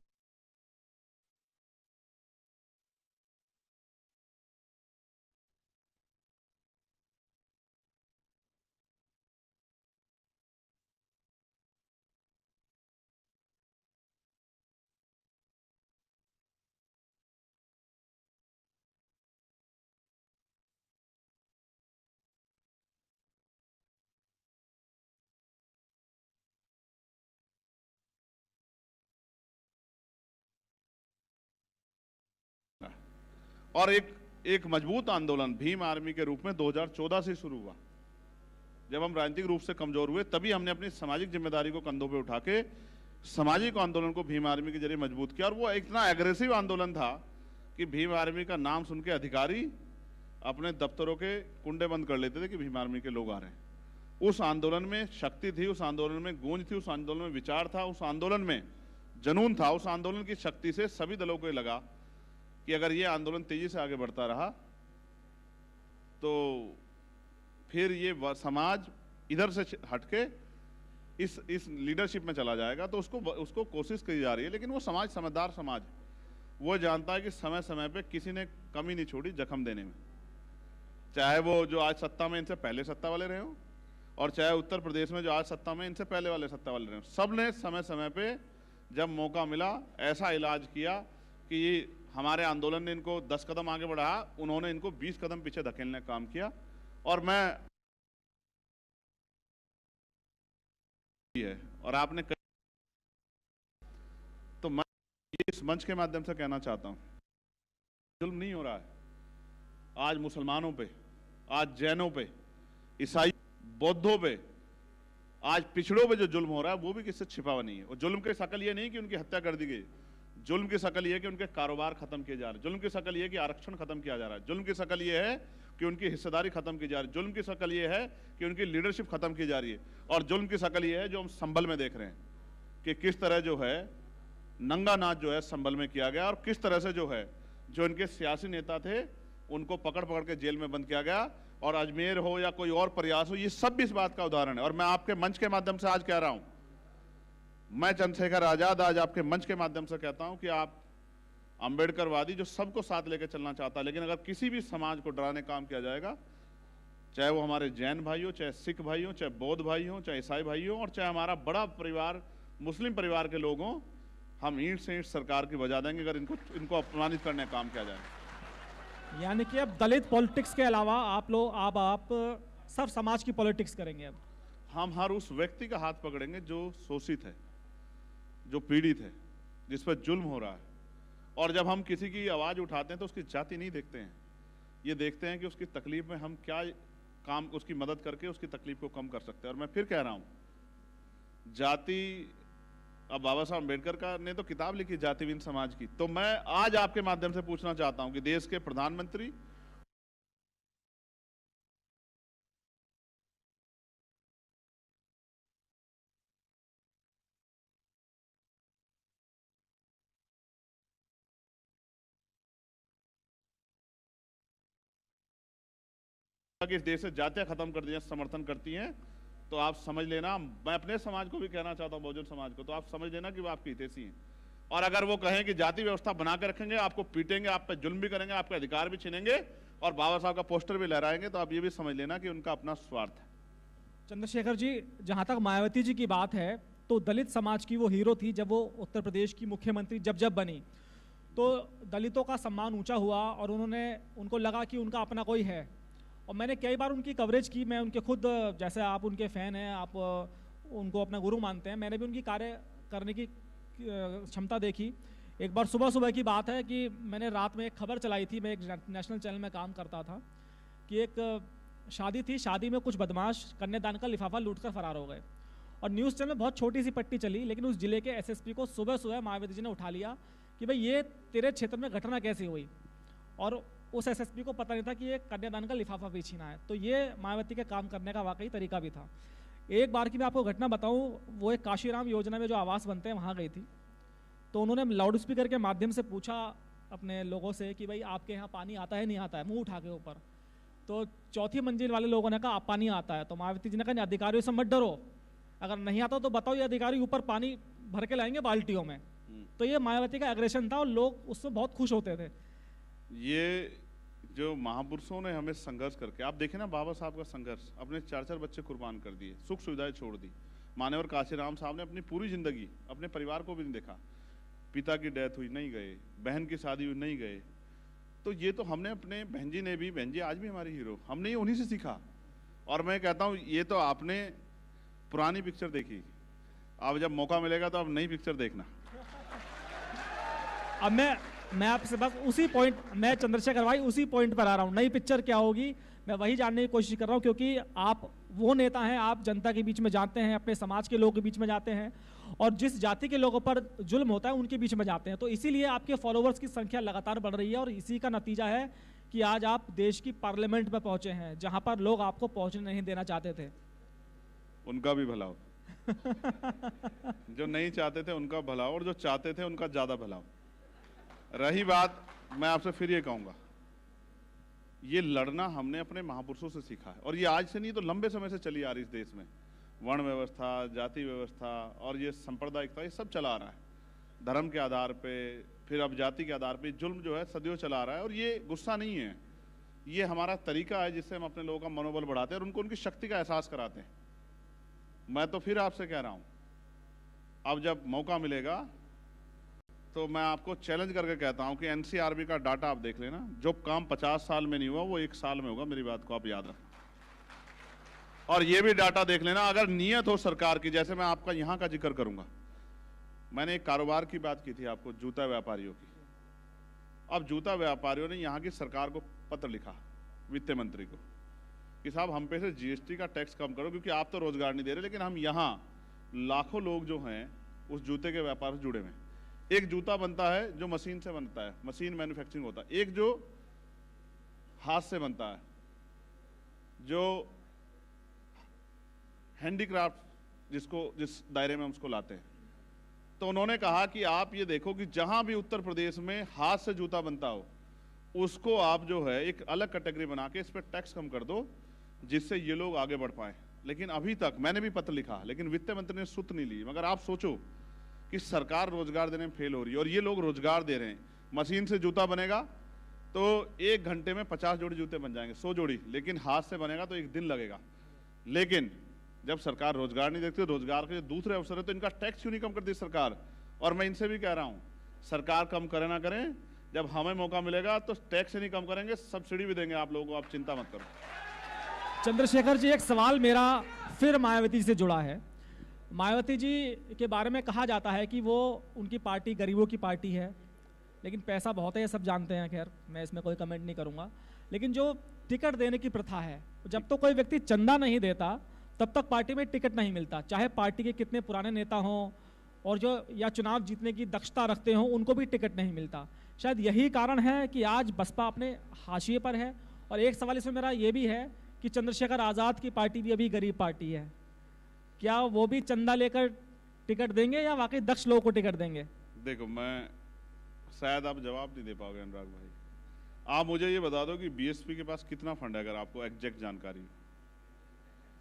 और एक मजबूत आंदोलन भीम आर्मी के रूप में 2014 से शुरू हुआ। जब हम राजनीतिक रूप से कमजोर हुए तभी हमने अपनी सामाजिक जिम्मेदारी को कंधों पे उठा के सामाजिक आंदोलन को भीम आर्मी के जरिए मजबूत किया। और वो इतना एग्रेसिव आंदोलन था कि भीम आर्मी का नाम सुन के अधिकारी अपने दफ्तरों के कुंडे बंद कर लेते थे कि भीम आर्मी के लोग आ रहे हैं। उस आंदोलन में शक्ति थी, उस आंदोलन में गूंज थी, उस आंदोलन में विचार था, उस आंदोलन में जुनून था। उस आंदोलन की शक्ति से सभी दलों को लगा कि अगर ये आंदोलन तेजी से आगे बढ़ता रहा तो फिर ये समाज इधर से हटके इस लीडरशिप में चला जाएगा। तो उसको कोशिश की जा रही है। लेकिन वो समाज समझदार समाज है, वो जानता है कि समय समय पे किसी ने कमी नहीं छोड़ी जख्म देने में, चाहे वो जो आज सत्ता में इनसे पहले सत्ता वाले रहे हो और चाहे उत्तर प्रदेश में जो आज सत्ता में इनसे पहले वाले सत्ता वाले रहे हो। सब ने समय समय पे जब मौका मिला ऐसा इलाज किया कि हमारे आंदोलन ने इनको 10 कदम आगे बढ़ाया, उन्होंने इनको 20 कदम पीछे धकेलने का काम किया। और मैं है और आपने तो मैं इस मंच के माध्यम से कहना चाहता हूं, जुल्म नहीं हो रहा है। आज मुसलमानों पे, आज जैनों पे, ईसाई, बौद्धों पे, आज पिछड़ों पे जो जुल्म हो रहा है वो भी किससे छिपा हुआ नहीं है। और जुल्म की शकल ये नहीं कि उनकी हत्या कर दी गई, जुल्म की शकल ये है कि उनके कारोबार खत्म किए जा रहे हैं, जुल्म की शकल ये है कि आरक्षण खत्म किया जा रहा है, जुल्म की शकल ये है कि उनकी हिस्सेदारी खत्म की जा रही है, जुल्म की शकल ये है कि उनकी लीडरशिप खत्म की जा रही है, और जुल्म की शकल ये है जो हम संभल में देख रहे हैं कि किस तरह जो है नंगा नाच जो है संभल में किया गया, और किस तरह से जो है जो इनके सियासी नेता थे उनको पकड़ पकड़ के जेल में बंद किया गया। और अजमेर हो या कोई और प्रयास हो, ये सब भी इस बात का उदाहरण है। और मैं आपके मंच के माध्यम से आज कह रहा हूं, मैं चंद्रशेखर आजाद आज आपके मंच के माध्यम से कहता हूं कि आप अंबेडकरवादी जो सबको साथ लेकर चलना चाहता है, लेकिन अगर किसी भी समाज को डराने काम किया जाएगा, चाहे वो हमारे जैन भाई हो, चाहे सिख भाई हो, चाहे बौद्ध भाई हो, चाहे ईसाई भाई हो, और चाहे हमारा बड़ा परिवार मुस्लिम परिवार के लोग हों, हम ईंट से ईंट सरकार की बजा देंगे अगर इनको अपमानित करने का काम किया जाए। यानी कि अब दलित पॉलिटिक्स के अलावा आप सब समाज की पॉलिटिक्स करेंगे। अब हम हर उस व्यक्ति का हाथ पकड़ेंगे जो शोषित है, जो पीड़ित है, जिस पर जुल्म हो रहा है। और जब हम किसी की आवाज़ उठाते हैं तो उसकी जाति नहीं देखते हैं, ये देखते हैं कि उसकी तकलीफ में हम क्या काम, उसकी मदद करके उसकी तकलीफ को कम कर सकते हैं। और मैं फिर कह रहा हूँ, जाति, अब बाबा साहब अम्बेडकर का ने तो किताब लिखी जातिहीन समाज की, तो मैं आज आपके माध्यम से पूछना चाहता हूं कि देश के प्रधानमंत्री कि इस देश से जातियां खत्म कर दिया समर्थन करती हैं, तो आप समझ लेना, मैं अपने समाज को भी कहना चाहता हूं, बहुजन समाज को, तो आप समझ लेना कि वो आपकी हितैषी हैं। और अगर वो कहें कि जाति व्यवस्था बना के रखेंगे, आपको पीटेंगे, आप पे जुल्म भी करेंगे, आपके अधिकार भी छीनेंगे और बाबा साहब का पोस्टर भी लहराएंगे, तो आप ये भी समझ लेना कि उनका अपना स्वार्थ है। चंद्रशेखर जी, जहां तक मायावती जी की बात है, तो दलित समाज की वो हीरो थी जब वो उत्तर प्रदेश की मुख्यमंत्री जब बनी, तो दलितों का सम्मान ऊंचा हुआ और उनको लगा कि उनका अपना कोई है। और मैंने कई बार उनकी कवरेज की, मैं उनके खुद, जैसे आप उनके फ़ैन हैं, आप उनको अपना गुरु मानते हैं, मैंने भी उनकी कार्य करने की क्षमता देखी। एक बार सुबह की बात है कि मैंने रात में एक खबर चलाई थी, मैं एक नेशनल चैनल में काम करता था, कि एक शादी थी, शादी में कुछ बदमाश कन्यादान का लिफाफा लूटकर फरार हो गए। और न्यूज़ चैनल में बहुत छोटी सी पट्टी चली, लेकिन उस जिले के एसएसपी को सुबह मायावती जी ने उठा लिया कि भाई ये तेरे क्षेत्र में घटना कैसे हुई, और उस एसएसपी को पता नहीं था कि ये कन्यादान का लिफाफा भी छीना है। तो ये मायावती के काम करने का वाकई तरीका भी था। एक बार की मैं आपको घटना बताऊं, वो एक काशीराम योजना में जो आवास बनते हैं वहाँ गई थी, तो उन्होंने लाउड स्पीकर के माध्यम से पूछा अपने लोगों से कि भाई आपके यहाँ पानी आता है, नहीं आता है, मुंह उठा के ऊपर। तो चौथी मंजिल वाले लोगों ने कहा आप पानी आता है, तो मायावती जी ने कहा अधिकारियों से मत डरो, अगर नहीं आता तो बताओ, ये अधिकारी ऊपर पानी भर के लाएंगे बाल्टियों में। तो ये मायावती का एग्रेशन था और लोग उससे बहुत खुश होते थे। ये जो महापुरुषों ने हमें संघर्ष करके, आप देखें ना बाबा साहब का संघर्ष, अपने 4 बच्चे कुर्बान कर दिए, सुख सुविधाएं छोड़ दी। मान्यवर काशीराम साहब ने अपनी पूरी जिंदगी अपने परिवार को भी नहीं देखा, पिता की डेथ हुई नहीं गए, बहन की शादी हुई नहीं गए। तो ये तो हमने अपने बहन जी ने भी, बहन जी आज भी हमारी हीरो, हमने ये उन्हीं से सीखा। और मैं कहता हूँ ये तो आपने पुरानी पिक्चर देखी, अब जब मौका मिलेगा तो अब नई पिक्चर देखना। अब मैं आपसे बस उसी पॉइंट, मैं चंद्रशेखर भाई उसी पॉइंट पर आ रहा हूँ, नई पिक्चर क्या होगी मैं वही जानने की कोशिश कर रहा हूँ, क्योंकि आप वो नेता हैं, आप जनता के बीच में जाते हैं, अपने समाज के लोगों के बीच में जाते हैं, और जिस जाति के लोगों पर जुल्म होता है उनके बीच में जाते हैं। तो इसीलिए आपके फॉलोवर्स की संख्या लगातार बढ़ रही है, और इसी का नतीजा है कि आज आप देश की पार्लियामेंट में पहुंचे हैं, जहां पर लोग आपको पहुंचने नहीं देना चाहते थे। उनका भी भला हो जो नहीं चाहते थे उनका भला हो, और जो चाहते थे उनका ज्यादा भला हो। रही बात, मैं आपसे फिर ये कहूंगा, ये लड़ना हमने अपने महापुरुषों से सीखा है, और ये आज से नहीं तो लंबे समय से चली आ रही इस देश में। वर्ण व्यवस्था, जाति व्यवस्था और ये सांप्रदायिकता, ये सब चला आ रहा है धर्म के आधार पे, फिर अब जाति के आधार पे जुल्म जो है सदियों चला आ रहा है। और ये गुस्सा नहीं है, ये हमारा तरीका है जिससे हम अपने लोगों का मनोबल बढ़ाते हैं और उनको उनकी शक्ति का एहसास कराते हैं। मैं तो फिर आपसे कह रहा हूं, अब जब मौका मिलेगा तो मैं आपको चैलेंज करके कहता हूं कि एनसीआरबी का डाटा आप देख लेना, जो काम 50 साल में नहीं हुआ वो 1 साल में होगा, मेरी बात को आप याद रखें। और ये भी डाटा देख लेना, अगर नियत हो सरकार की, जैसे मैं आपका यहां का जिक्र करूंगा, मैंने एक कारोबार की बात की थी आपको, जूता व्यापारियों की। अब जूता व्यापारियों ने यहां की सरकार को पत्र लिखा वित्त मंत्री को कि साहब हम पे से जीएसटी का टैक्स कम करो, क्योंकि आप तो रोजगार नहीं दे रहे, लेकिन हम यहाँ लाखों लोग जो हैं उस जूते के व्यापार से जुड़े हुए हैं। एक जूता बनता है जो मशीन से बनता है, मशीन मैन्युफैक्चरिंग होता है, एक जो हाथ से बनता है, जो हैंडीक्राफ्ट जिस दायरे में हम उसको लाते हैं। तो उन्होंने कहा कि आप ये देखो कि जहां भी उत्तर प्रदेश में हाथ से जूता बनता हो उसको आप जो है एक अलग कैटेगरी बना के इस पर टैक्स कम कर दो, जिससे ये लोग आगे बढ़ पाए। लेकिन अभी तक मैंने भी पत्र लिखा, लेकिन वित्त मंत्री ने सुत नहीं ली। मगर आप सोचो कि सरकार रोजगार देने में फेल हो रही है और ये लोग रोजगार दे रहे हैं। मशीन से जूता बनेगा तो 1 घंटे में 50 जोड़ी जूते बन जाएंगे, 100 जोड़ी, लेकिन हाथ से बनेगा तो 1 दिन लगेगा। लेकिन जब सरकार रोजगार नहीं देखती, रोजगार के दूसरे अवसर है तो इनका टैक्स क्यों नहीं कम करती सरकार? और मैं इनसे भी कह रहा हूं, सरकार कम करे ना करें, जब हमें मौका मिलेगा तो टैक्स नहीं कम करेंगे, सब्सिडी भी देंगे आप लोगों को, आप चिंता मत करो। चंद्रशेखर जी, एक सवाल मेरा फिर मायावती जी से जुड़ा है। मायावती जी के बारे में कहा जाता है कि वो उनकी पार्टी गरीबों की पार्टी है, लेकिन पैसा बहुत है, ये सब जानते हैं। खैर, मैं इसमें कोई कमेंट नहीं करूंगा। लेकिन जो टिकट देने की प्रथा है, जब तो कोई व्यक्ति चंदा नहीं देता तब तक पार्टी में टिकट नहीं मिलता, चाहे पार्टी के कितने पुराने नेता हों और जो या चुनाव जीतने की दक्षता रखते हों, उनको भी टिकट नहीं मिलता। शायद यही कारण है कि आज बसपा अपने हाशिए पर है। और एक सवाल इसमें मेरा ये भी है कि चंद्रशेखर आज़ाद की पार्टी भी अभी गरीब पार्टी है, क्या वो भी चंदा लेकर टिकट देंगे या वाकई दक्ष लोगों को टिकट देंगे? देखो, मैं शायद आप जवाब नहीं दे पाओगे अनुराग भाई। आप मुझे ये बता दो कि बीएसपी के पास कितना फंड है, अगर आपको एग्जैक्ट जानकारी,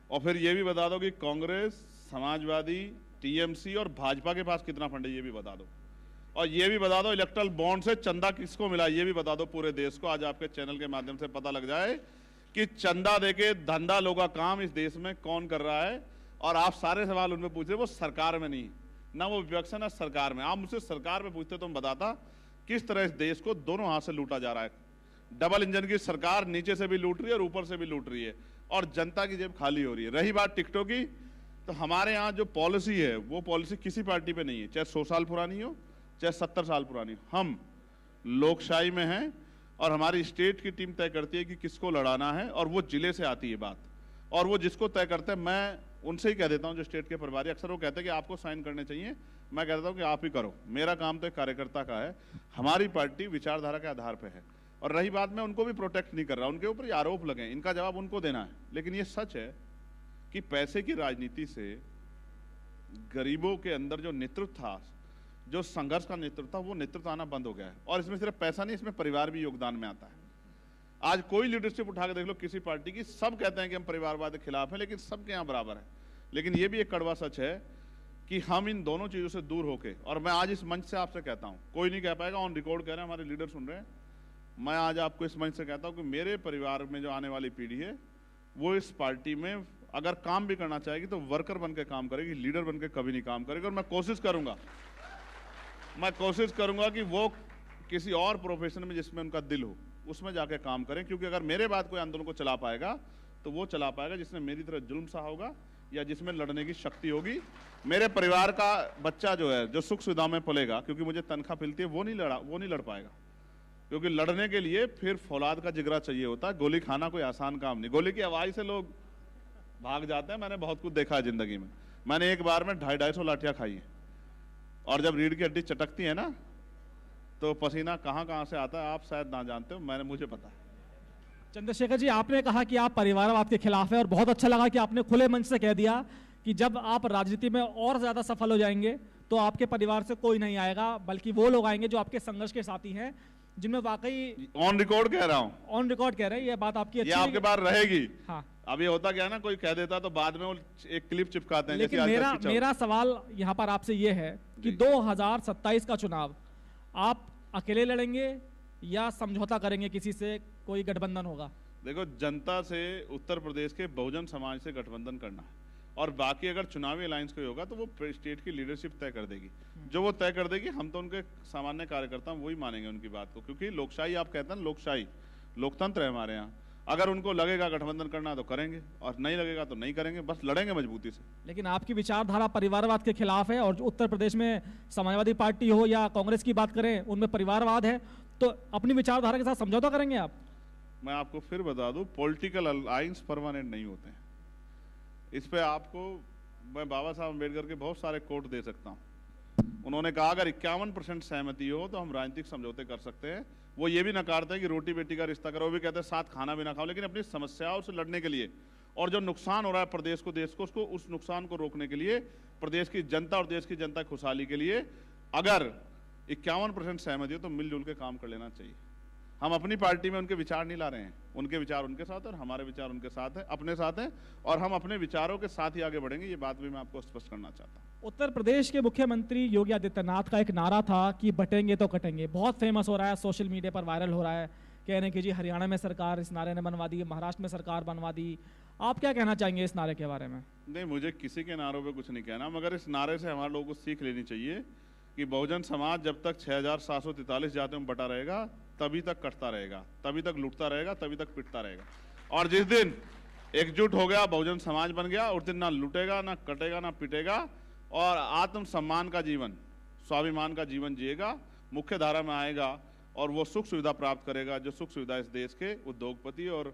और फिर ये भी बता दो कि कांग्रेस, समाजवादी, टीएमसी और भाजपा के पास कितना फंड है, ये भी बता दो। और ये भी बता दो इलेक्ट्रल बॉन्ड से चंदा किसको मिला, ये भी बता दो पूरे देश को। आज आपके चैनल के माध्यम से पता लग जाए कि चंदा देके धंधा लोगों का काम इस देश में कौन कर रहा है। और आप सारे सवाल उनमें पूछ रहे, वो सरकार में नहीं, ना वो विपक्ष है ना सरकार में। आप मुझसे सरकार में पूछते तो मैं बताता किस तरह इस देश को दोनों हाथ से लूटा जा रहा है। डबल इंजन की सरकार नीचे से भी लूट रही है और ऊपर से भी लूट रही है, और जनता की जेब खाली हो रही है। रही बात टिकटों की, तो हमारे यहाँ जो पॉलिसी है वो पॉलिसी किसी पार्टी पे नहीं है, चाहे 100 साल पुरानी हो चाहे 70 साल पुरानी हो। हम लोकशाही में हैं और हमारी स्टेट की टीम तय करती है कि किसको लड़ाना है, और वो जिले से आती है बात, और वो जिसको तय करते हैं मैं उनसे ही कह देता हूं, जो स्टेट के प्रभारी। अक्सर वो कहते हैं कि आपको साइन करने चाहिए, मैं कहता हूं कि आप ही करो, मेरा काम तो एक कार्यकर्ता का है। हमारी पार्टी विचारधारा के आधार पर है। और रही बात, मैं उनको भी प्रोटेक्ट नहीं कर रहा, उनके ऊपर ये आरोप लगे, इनका जवाब उनको देना है। लेकिन ये सच है कि पैसे की राजनीति से गरीबों के अंदर जो नेतृत्व था, जो संघर्ष का नेतृत्व था, वो नेतृत्व आना बंद हो गया है। और इसमें सिर्फ पैसा नहीं, इसमें परिवार भी योगदान में आता है। आज कोई लीडरशिप उठा के देख लो किसी पार्टी की, सब कहते हैं कि हम परिवारवाद के खिलाफ हैं, लेकिन सबके यहाँ बराबर है। लेकिन ये भी एक कड़वा सच है कि हम इन दोनों चीजों से दूर होके, और मैं आज इस मंच से आपसे कहता हूं, कोई नहीं कह पाएगा, ऑन रिकॉर्ड कह रहे हैं, हमारे लीडर सुन रहे हैं, मैं आज आपको इस मंच से कहता हूं कि मेरे परिवार में जो आने वाली पीढ़ी है वो इस पार्टी में अगर काम भी करना चाहेगी तो वर्कर बन के काम करेगी, लीडर बन के कभी नहीं काम करेगी। और मैं कोशिश करूंगा कि वो किसी और प्रोफेशन में जिसमें उनका दिल हो उसमें जाके काम करें। क्योंकि अगर मेरे बाद कोई आंदोलन को चला पाएगा तो वो चला पाएगा जिसने मेरी तरह जुल्म सहा होगा या जिसमें लड़ने की शक्ति होगी। मेरे परिवार का बच्चा जो है, जो सुख सुविधा में पलेगा, क्योंकि मुझे तनख्वाह मिलती है, वो नहीं लड़ पाएगा। क्योंकि लड़ने के लिए फिर फौलाद का जिगरा चाहिए होता है। गोली खाना कोई आसान काम नहीं, गोली की आवाज से लोग भाग जाते हैं। मैंने बहुत कुछ देखा है जिंदगी में। मैंने एक बार में 250-250 लाठियां खाई हैं, और जब रीढ़ की हड्डी चटकती है ना तो पसीना कहां से आता है आप शायद ना जानते हो, मुझे पता है। चंद्रशेखर जी, आपने कहा कि आप परिवारवाद के खिलाफ है, और बहुत अच्छा लगा कि आपने खुले मंच से कह दिया कि जब आप राजनीति में और ज्यादा सफल हो जाएंगे तो आपके परिवार से कोई नहीं आएगा, बल्कि वो लोग आएंगे जो आपके संघर्ष के साथी हैं, जिनमें वाकई ऑन रिकॉर्ड कह रहा हूं, ऑन रिकॉर्ड कह रहे हैं, ये बात आपकी अच्छी ये आपके पास रहेगी। हाँ, अब ये होता क्या है ना, कोई कह देता तो बाद में वो एक क्लिप चिपकाते हैं। लेकिन मेरा सवाल यहाँ पर आपसे ये है कि 2027 का चुनाव आप अकेले लड़ेंगे या समझौता करेंगे, किसी से कोई गठबंधन होगा? देखो, जनता से उत्तर प्रदेश के बहुजन समाज से गठबंधन करना है, और बाकी अगर चुनावी अलायंस कोई होगा तो वो स्टेट की लीडरशिप तय कर देगी। जो वो तय कर देगी, हम तो उनके सामान्य कार्यकर्ता वही मानेंगे उनकी बात को। क्योंकि लोकशाही, आप कहते हैं लोकशाही, लोकतंत्र है हमारे यहाँ। अगर उनको लगेगा गठबंधन करना तो करेंगे, और नहीं लगेगा तो नहीं करेंगे, बस लड़ेंगे मजबूती से। लेकिन आपकी विचारधारा परिवारवाद के खिलाफ है, और जो उत्तर प्रदेश में समाजवादी पार्टी हो या कांग्रेस की बात करें, उनमें परिवारवाद है, तो अपनी विचारधारा के साथ समझौता करेंगे आप? मैं आपको फिर बता दूं, पॉलिटिकल अलायंस परमानेंट नहीं होते हैं। इस पे आपको मैं बाबा साहब अम्बेडकर के बहुत सारे कोट दे सकता हूं। उन्होंने कहा अगर 51% सहमति हो तो हम राजनीतिक समझौते कर सकते हैं। वो ये भी नकारते हैं कि रोटी बेटी का रिश्ता करो, वो भी कहते हैं साथ खाना भी ना खाओ, लेकिन अपनी समस्याओं से लड़ने के लिए और जो नुकसान हो रहा है प्रदेश को, देश को, उसको उस नुकसान को रोकने के लिए, प्रदेश की जनता और देश की जनता की खुशहाली के लिए अगर 51% सहमति हो तो मिलजुल के काम कर लेना चाहिए। हम अपनी पार्टी में उनके विचार नहीं ला रहे हैं, उनके विचार उनके साथ है और हमारे विचार उनके साथ है, अपने साथ हैं, और हम अपने विचारों के साथ ही आगे बढ़ेंगे। ये बात भी मैं आपको स्पष्ट करना चाहता हूँ। उत्तर प्रदेश के मुख्यमंत्री योगी आदित्यनाथ का एक नारा था कि बटेंगे तो कटेंगे, बहुत फेमस हो रहा है, सोशल मीडिया पर वायरल हो रहा है। कह रहे हैं कि जी हरियाणा में सरकार इस नारे ने बनवा दी, महाराष्ट्र में सरकार बनवा दी। आप क्या कहना चाहेंगे इस नारे के बारे में? नहीं, मुझे किसी के नारों पे कुछ नहीं कहना, मगर इस नारे से हमारे लोगों को सीख लेनी चाहिए कि बहुजन समाज जब तक 6743 जातियों में बटा रहेगा तभी तक कटता रहेगा, तभी तक लूटता रहेगा, तभी तक पिटता रहेगा। और जिस दिन एकजुट हो गया, बहुजन समाज बन गया, उस दिन ना लूटेगा, ना कटेगा, ना पिटेगा, और आत्मसम्मान का जीवन, स्वाभिमान का जीवन जिएगा, मुख्य धारा में आएगा और वो सुख सुविधा प्राप्त करेगा जो सुख सुविधा इस देश के उद्योगपति और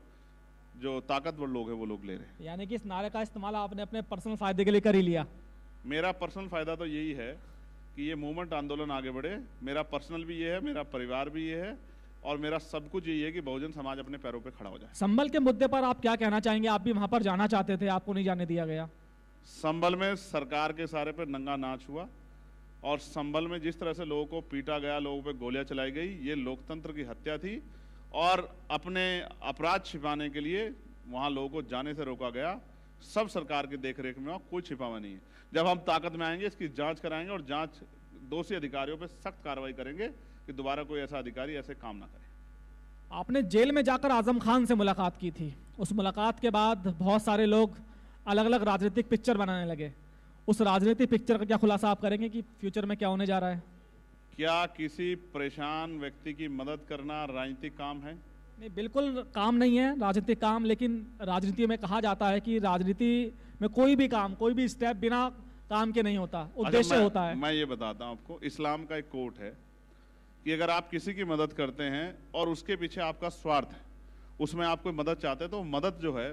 जो ताकतवर लोग हैं वो लोग ले रहे हैं। यानी कि इस नारे का इस्तेमाल आपने अपने पर्सनल फायदे के लिए कर ही लिया? मेरा पर्सनल फायदा तो यही है कि ये मूवमेंट आंदोलन आगे बढ़े। मेरा पर्सनल भी ये है, मेरा परिवार भी ये है, और मेरा सब कुछ यही है कि बहुजन समाज अपने पैरों पे खड़ा हो जाए। संबल के मुद्दे पर आप क्या कहना चाहेंगे? आप भी वहां पर जाना चाहते थे, आपको नहीं जाने दिया गया। संबल में सरकार के सारे पे नंगा नाच हुआ, और संबल में जिस तरह से लोगों को पीटा गया, लोगों पे गोलियां चलाई गई, ये लोकतंत्र की हत्या थी। और अपने अपराध छिपाने के लिए वहां लोगों को जाने से रोका गया। सब सरकार की देखरेख में, कोई छिपावा नहीं है। जब हम ताकत में आएंगे इसकी जांच कराएंगे और जांच दोषी अधिकारियों पे सख्त कार्रवाई करेंगे कि दोबारा कोई ऐसा अधिकारी ऐसे काम ना करे। आपने जेल में जाकर आजम खान से मुलाकात की थी। उस मुलाकात के बाद बहुत सारे लोग अलग अलग राजनीतिक पिक्चर बनाने लगे। उस राजनीतिक पिक्चर का क्या खुलासा आप करेंगे कि फ्यूचर में क्या होने जा रहा है? क्या किसी परेशान व्यक्ति की मदद करना राजनीतिक काम है? नहीं, बिल्कुल काम नहीं है राजनीतिक काम, लेकिन राजनीति में कहा जाता है कि राजनीति में कोई भी काम, कोई भी स्टेप बिना काम के नहीं होता, उद्देश्य होता है। मैं ये बताता हूँ आपको, इस्लाम का एक कोट है कि अगर आप किसी की मदद करते हैं और उसके पीछे आपका स्वार्थ है, उसमें आप कोई मदद चाहते हैं, तो मदद जो है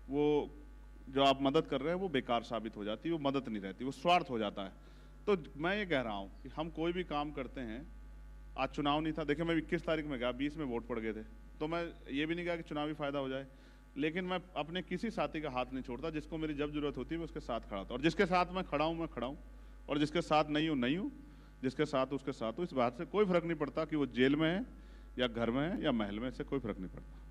वो जो आप मदद कर रहे हैं वो बेकार साबित हो जाती है, वो मदद नहीं रहती, वो स्वार्थ हो जाता है। तो मैं ये कह रहा हूँ कि हम कोई भी काम करते हैं, आज चुनाव नहीं था, देखिए मैं 21 तारीख में गया, 20 में वोट पड़ गए थे, तो मैं ये भी नहीं कहा कि चुनावी फायदा हो जाए, लेकिन मैं अपने किसी साथी का हाथ नहीं छोड़ता। जिसको मेरी जब जरूरत होती है मैं उसके साथ खड़ा था, और जिसके साथ मैं खड़ा हूँ, और जिसके साथ नहीं हूँ, जिसके साथ उसके साथ हूँ। इस बात से कोई फर्क नहीं पड़ता कि वो जेल में है या घर में है या महल में, से कोई फर्क नहीं पड़ता।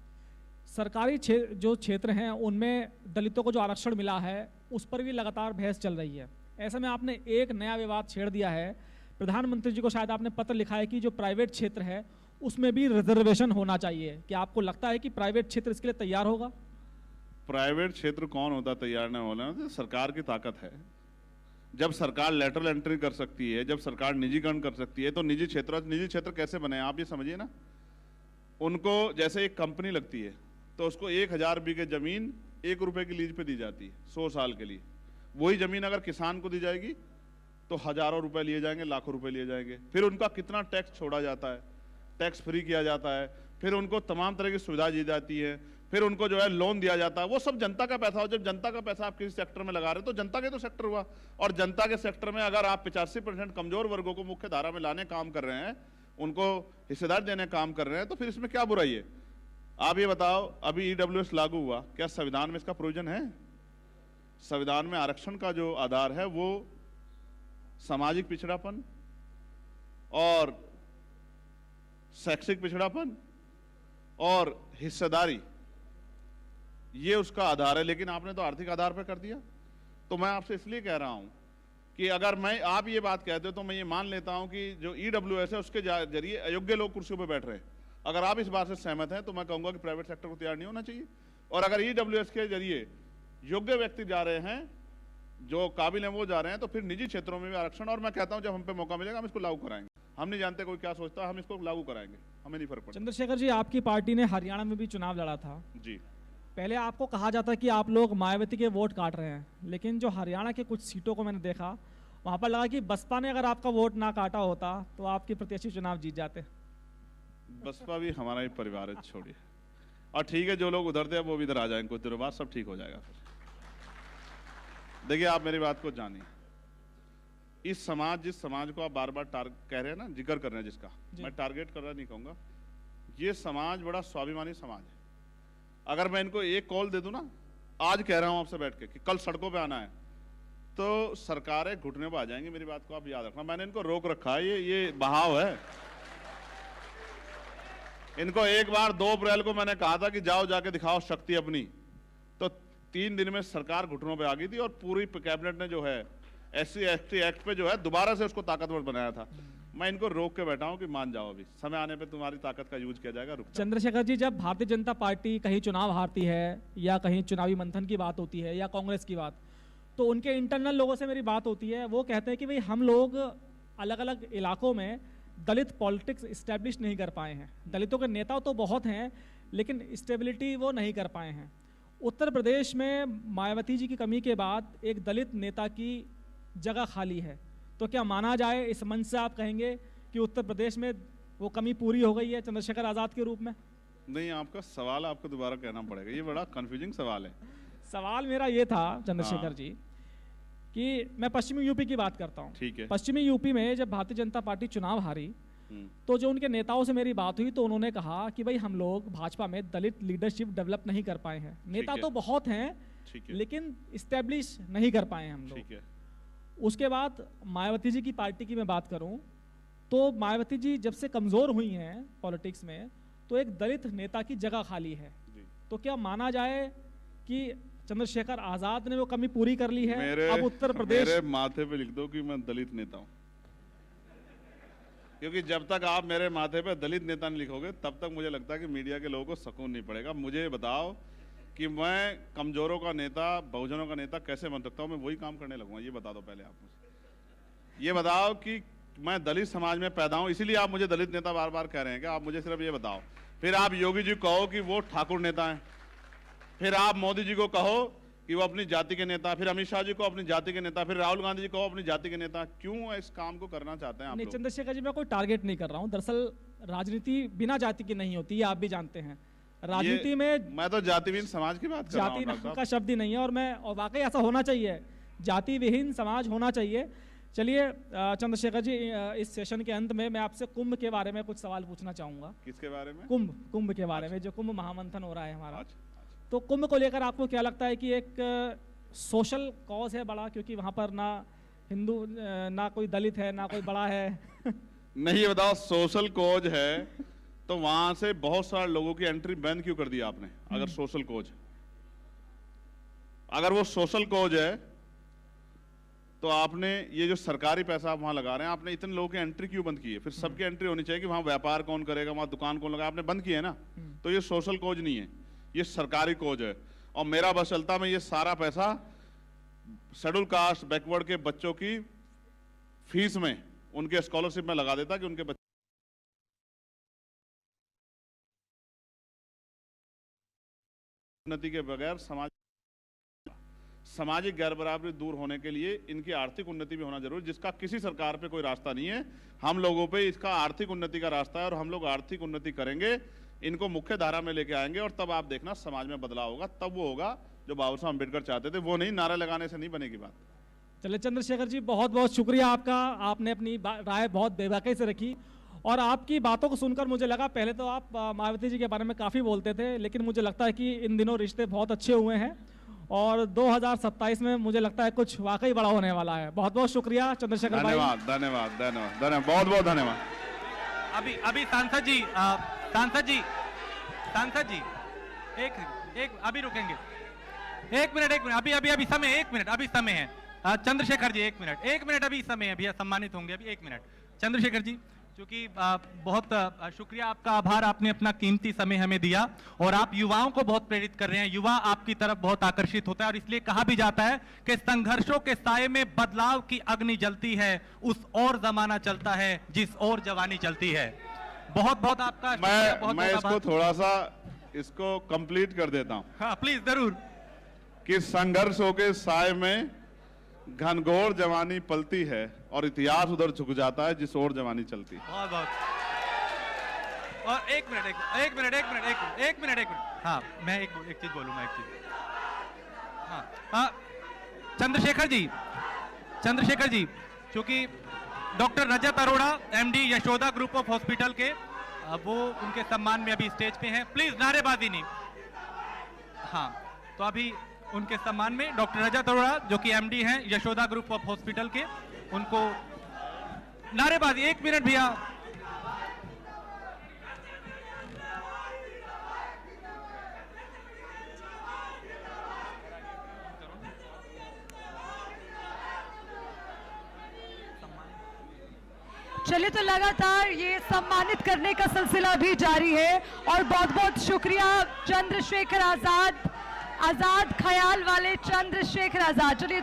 सरकारी जो क्षेत्र हैं उनमें दलितों को जो आरक्षण मिला है उस पर भी लगातार बहस चल रही है। ऐसे में आपने एक नया विवाद छेड़ दिया है। प्रधानमंत्री जी को शायद आपने पत्र लिखा है कि जो प्राइवेट क्षेत्र है उसमें भी रिजर्वेशन होना चाहिए। क्या आपको लगता है कि प्राइवेट क्षेत्र इसके लिए तैयार होगा? प्राइवेट क्षेत्र कौन होता तैयार नहीं होना? तो सरकार की ताकत है। जब सरकार लेटरल एंट्री कर सकती है, जब सरकार निजीकरण कर सकती है, तो निजी क्षेत्र कैसे बने आप ये समझिए ना। उनको जैसे एक कंपनी लगती है तो उसको 1000 बीघे जमीन 1 रुपए की लीज पे दी जाती है 100 साल के लिए। वही जमीन अगर किसान को दी जाएगी तो हजारों रुपए लिए जाएंगे, लाखों रुपए लिए जाएंगे। फिर उनका कितना टैक्स छोड़ा जाता है, टैक्स फ्री किया जाता है, फिर उनको तमाम तरह की सुविधा दी जाती है, फिर उनको जो है लोन दिया जाता है। वो सब जनता का पैसा हो। जब जनता का पैसा आप किसी सेक्टर में लगा रहे हो तो जनता के तो सेक्टर हुआ, और जनता के सेक्टर में अगर आप 85% कमजोर वर्गों को मुख्य धारा में लाने काम कर रहे हैं, उनको हिस्सेदार देने काम कर रहे हैं, तो फिर इसमें क्या बुराई है? आप ये बताओ, अभी EWS लागू हुआ, क्या संविधान में इसका प्रोविजन है? संविधान में आरक्षण का जो आधार है वो सामाजिक पिछड़ापन और शैक्षिक पिछड़ापन और हिस्सेदारी, ये उसका आधार है। लेकिन आपने तो आर्थिक आधार पर कर दिया। तो मैं आपसे इसलिए कह रहा हूं कि अगर आप ये बात कहते हो तो मैं ये मान लेता हूं कि जो EWS है उसके जरिए अयोग्य लोग कुर्सियों पर बैठ रहे हैं। अगर आप इस बात से सहमत हैं तो मैं कहूंगा कि प्राइवेट सेक्टर को तैयार नहीं होना चाहिए, और अगर EWS के जरिए योग्य व्यक्ति जा रहे हैं, जो काबिल हैं वो जा रहे हैं, तो फिर निजी क्षेत्रों में भी आरक्षण, और मैं कहता हूं जब हम पे मौका मिलेगा हम इसको लागू कराएंगे। हम नहीं जानते कोई क्या सोचता है, हम इसको लागू कराएंगे, हमें नहीं फर्क पड़ता। चंद्रशेखर जी, आपकी पार्टी ने हरियाणा में भी चुनाव लड़ा था जी। पहले आपको कहा जाता कि आप लोग मायावती के वोट काट रहे हैं, लेकिन जो हरियाणा के कुछ सीटों को मैंने देखा वहां पर लगा कि बसपा ने अगर आपका वोट ना काटा होता तो आपके प्रत्याशी चुनाव जीत जाते। बसपा भी हमारा ही परिवार है, छोड़िए। और ठीक है, जो लोग उधर थे वो भी इधर आ जाएंगे कुछ देर बाद, सब ठीक हो जाएगा फिर। देखिए, आप मेरी बात को जानिए, इस समाज, जिस समाज को आप बार बार कह रहे हैं ना, जिक्र कर रहे हैं जिसका, मैं टारगेट कर रहा नहीं कहूंगा, ये समाज बड़ा स्वाभिमानी समाज है। अगर मैं इनको एक कॉल दे दूं ना, आज कह रहा हूं आपसे बैठ के कि कल सड़कों पे आना है, तो सरकारें घुटने पर आ जाएंगी। मेरी बात को आप याद रखना, मैंने इनको रोक रखा है, ये बहाव है। इनको एक बार 2 अप्रैल को मैंने कहा था कि जाओ जाके दिखाओ शक्ति अपनी, तो 3 दिन में सरकार घुटनों पे आ गई थी और पूरी कैबिनेट ने जो है SC/ST एक्ट पे जो है दोबारा से उसको ताकतवर बनाया था। मैं इनको रोक के बैठा हूं कि मान जाओ, अभी समय आने पे तुम्हारी ताकत का यूज किया जाएगा, रुक जाओ। चंद्रशेखर जी, जब भारतीय जनता पार्टी कहीं चुनाव हारती है या कहीं चुनावी मंथन की बात होती है या कांग्रेस की बात, तो उनके इंटरनल लोगों से मेरी बात होती है, वो कहते हैं कि भाई हम लोग अलग अलग इलाकों में दलित पॉलिटिक्स इस्टेब्लिश नहीं कर पाए हैं। दलितों के नेता तो बहुत हैं लेकिन स्टेबिलिटी वो नहीं कर पाए हैं। उत्तर प्रदेश में मायावती जी की कमी के बाद एक दलित नेता की जगह खाली है, तो क्या माना जाए, इस मंच से आप कहेंगे कि उत्तर प्रदेश में वो कमी पूरी हो गई है चंद्रशेखर आज़ाद के रूप में? नहीं, आपका सवाल आपको दोबारा कहना पड़ेगा, ये बड़ा कंफ्यूजिंग सवाल है। सवाल मेरा ये था चंद्रशेखर जी कि मैं पश्चिमी यूपी की बात करता हूँ। ठीक है। पश्चिमी यूपी में जब भारतीय जनता पार्टी चुनाव हारी, तो जो उनके नेताओं से मेरी बात हुई तो उन्होंने कहा कि भाई हम लोग भाजपा में दलित लीडरशिप डेवलप नहीं कर पाए हैं। नेता तो बहुत हैं लेकिन इस्टेब्लिश नहीं कर पाए हम लोग। ठीक है। उसके बाद मायावती जी की पार्टी की मैं बात करूं तो मायावती जी जब से कमजोर हुई हैं पॉलिटिक्स में, तो एक दलित नेता की जगह खाली है। तो क्या माना जाए कि चंद्रशेखर आजाद ने वो कमी पूरी कर ली है? अब उत्तर प्रदेश, मेरे माथे पे लिख दो कि मैं दलित नेता हूं, क्योंकि जब तक आप मेरे माथे पे दलित नेता नहीं लिखोगे तब तक मुझे लगता है कि मीडिया के लोगों को सुकून नहीं पड़ेगा। मुझे बताओ कि मैं कमजोरों का नेता, बहुजनों का नेता कैसे बन सकता हूं? मैं वही काम करने लगूंगा, ये बता दो पहले आप मुझे। ये बताओ कि मैं दलित समाज में पैदा हूं, इसीलिए आप मुझे दलित नेता बार बार कह रहे हैं कि आप मुझे सिर्फ ये बताओ। फिर आप योगी जी कहो कि वो ठाकुर नेता हैं, फिर आप मोदी जी को कहो कि वो अपनी जाति के नेता, फिर अमित शाह जी को अपनी जाति के नेता, फिर राहुल गांधी जी को अपनी जाति के नेता। क्यों इस काम को करना चाहते हैं आप नहीं लोग? चंद्रशेखर जी, मैं कोई टारगेट नहीं कर रहा हूं। दरअसल राजनीति बिना जाति की नहीं होती, ये आप भी जानते हैं। राजनीति में मैं तो जातिविहीन समाज की बात कर रहा हूं। जाति का शब्द ही नहीं है, और वाकई ऐसा होना चाहिए, जाति विहीन समाज होना चाहिए। चलिए चंद्रशेखर जी, इस सेशन के अंत में मैं आपसे कुंभ के बारे में कुछ सवाल पूछना चाहूंगा। किसके बारे में? कुंभ के बारे में, जो कुंभ महामंथन हो रहा है हमारा। तो कुंभ को लेकर आपको क्या लगता है कि एक सोशल कॉज है बड़ा, क्योंकि वहां पर ना हिंदू, ना कोई दलित है, ना कोई बड़ा है? नहीं, ये बताओ, सोशल कॉज है तो वहां से बहुत सारे लोगों की एंट्री बैन क्यों कर दी आपने? अगर सोशल कॉज, अगर वो सोशल कॉज है तो आपने ये जो सरकारी पैसा आप वहां लगा रहे हैं, आपने इतने लोगों की एंट्री क्यों बंद की है? फिर सबकी एंट्री होनी चाहिए कि वहां व्यापार कौन करेगा, वहां दुकान कौन लगाएगा, आपने बंद किया है ना। तो ये सोशल कॉज नहीं है, ये सरकारी कॉज है। और मेरा बस चलता, मैं ये सारा पैसा शेड्यूल कास्ट, बैकवर्ड के बच्चों की फीस में, उनके स्कॉलरशिप में लगा देता कि उनके बच्चे उन्नति के बगैर सामाजिक गैर बराबरी दूर होने के लिए इनकी आर्थिक उन्नति भी होना जरूरी, जिसका किसी सरकार पे कोई रास्ता नहीं है। हम लोगों पे इसका आर्थिक उन्नति का रास्ता है और हम लोग आर्थिक उन्नति करेंगे, इनको मुख्य धारा में लेके आएंगे और तब आप देखना समाज में बदलाव होगा। तब वो होगा जो बाबा साहब अम्बेडकर चाहते थे, वो नहीं नारा लगाने से नहीं बनेगी बात। चलिए चंद्रशेखर जी, बहुत बहुत शुक्रिया आपका, आपने अपनी राय बहुत बेबाकी से रखी और आपकी बातों को सुनकर मुझे लगा, पहले तो आप मायावती जी के बारे में काफ़ी बोलते थे, लेकिन मुझे लगता है कि इन दिनों रिश्ते बहुत अच्छे हुए हैं और 2027 में मुझे लगता है कुछ वाकई बड़ा होने वाला है। बहुत बहुत शुक्रिया चंद्रशेखर भाई। धन्यवाद धन्यवाद धन्यवाद धन्यवाद, बहुत बहुत धन्यवाद। अभी सांसद जी एक अभी रुकेंगे, एक मिनट अभी समय, एक मिनट अभी समय है। चंद्रशेखर जी एक मिनट अभी समय है भैया, सम्मानित होंगे अभी, एक मिनट। चंद्रशेखर जी, क्योंकि बहुत शुक्रिया, आपका आभार, आपने अपना कीमती समय हमें दिया और आप युवाओं को बहुत प्रेरित कर रहे हैं। युवा आपकी तरफ बहुत आकर्षित होता है और इसलिए कहा भी जाता है कि संघर्षों के साये में बदलाव की अग्नि जलती है, उस और जमाना चलता है जिस और जवानी चलती है। बहुत बहुत आपका मैं इसको थोड़ा सा इसको कंप्लीट कर देता हूं। हाँ प्लीज, जरूर। कि संघर्षों के साये में घनघोर जवानी पलती है और इतिहास उधर झुक जाता है जिस ओर जवानी चलती है। बहुत बहुत और एक मिनट। हाँ, मैं एक चीज बोलूंगा, एक चीज। हाँ, चंद्रशेखर जी, क्योंकि doctor Rajat Arora, MD Yashoda group of hospital के, वो उनके सम्मान में अभी स्टेज पे हैं। प्लीज नारेबाजी नहीं। हाँ, तो अभी उनके सम्मान में डॉक्टर रजत अरोड़ा, जो कि एमडी हैं यशोदा ग्रुप ऑफ हॉस्पिटल के, उनको नारेबाजी। 1 मिनट भैया। चलिए, तो लगातार ये सम्मानित करने का सिलसिला भी जारी है और बहुत बहुत शुक्रिया चंद्रशेखर आजाद ख्याल वाले चंद्रशेखर आजाद। चलिए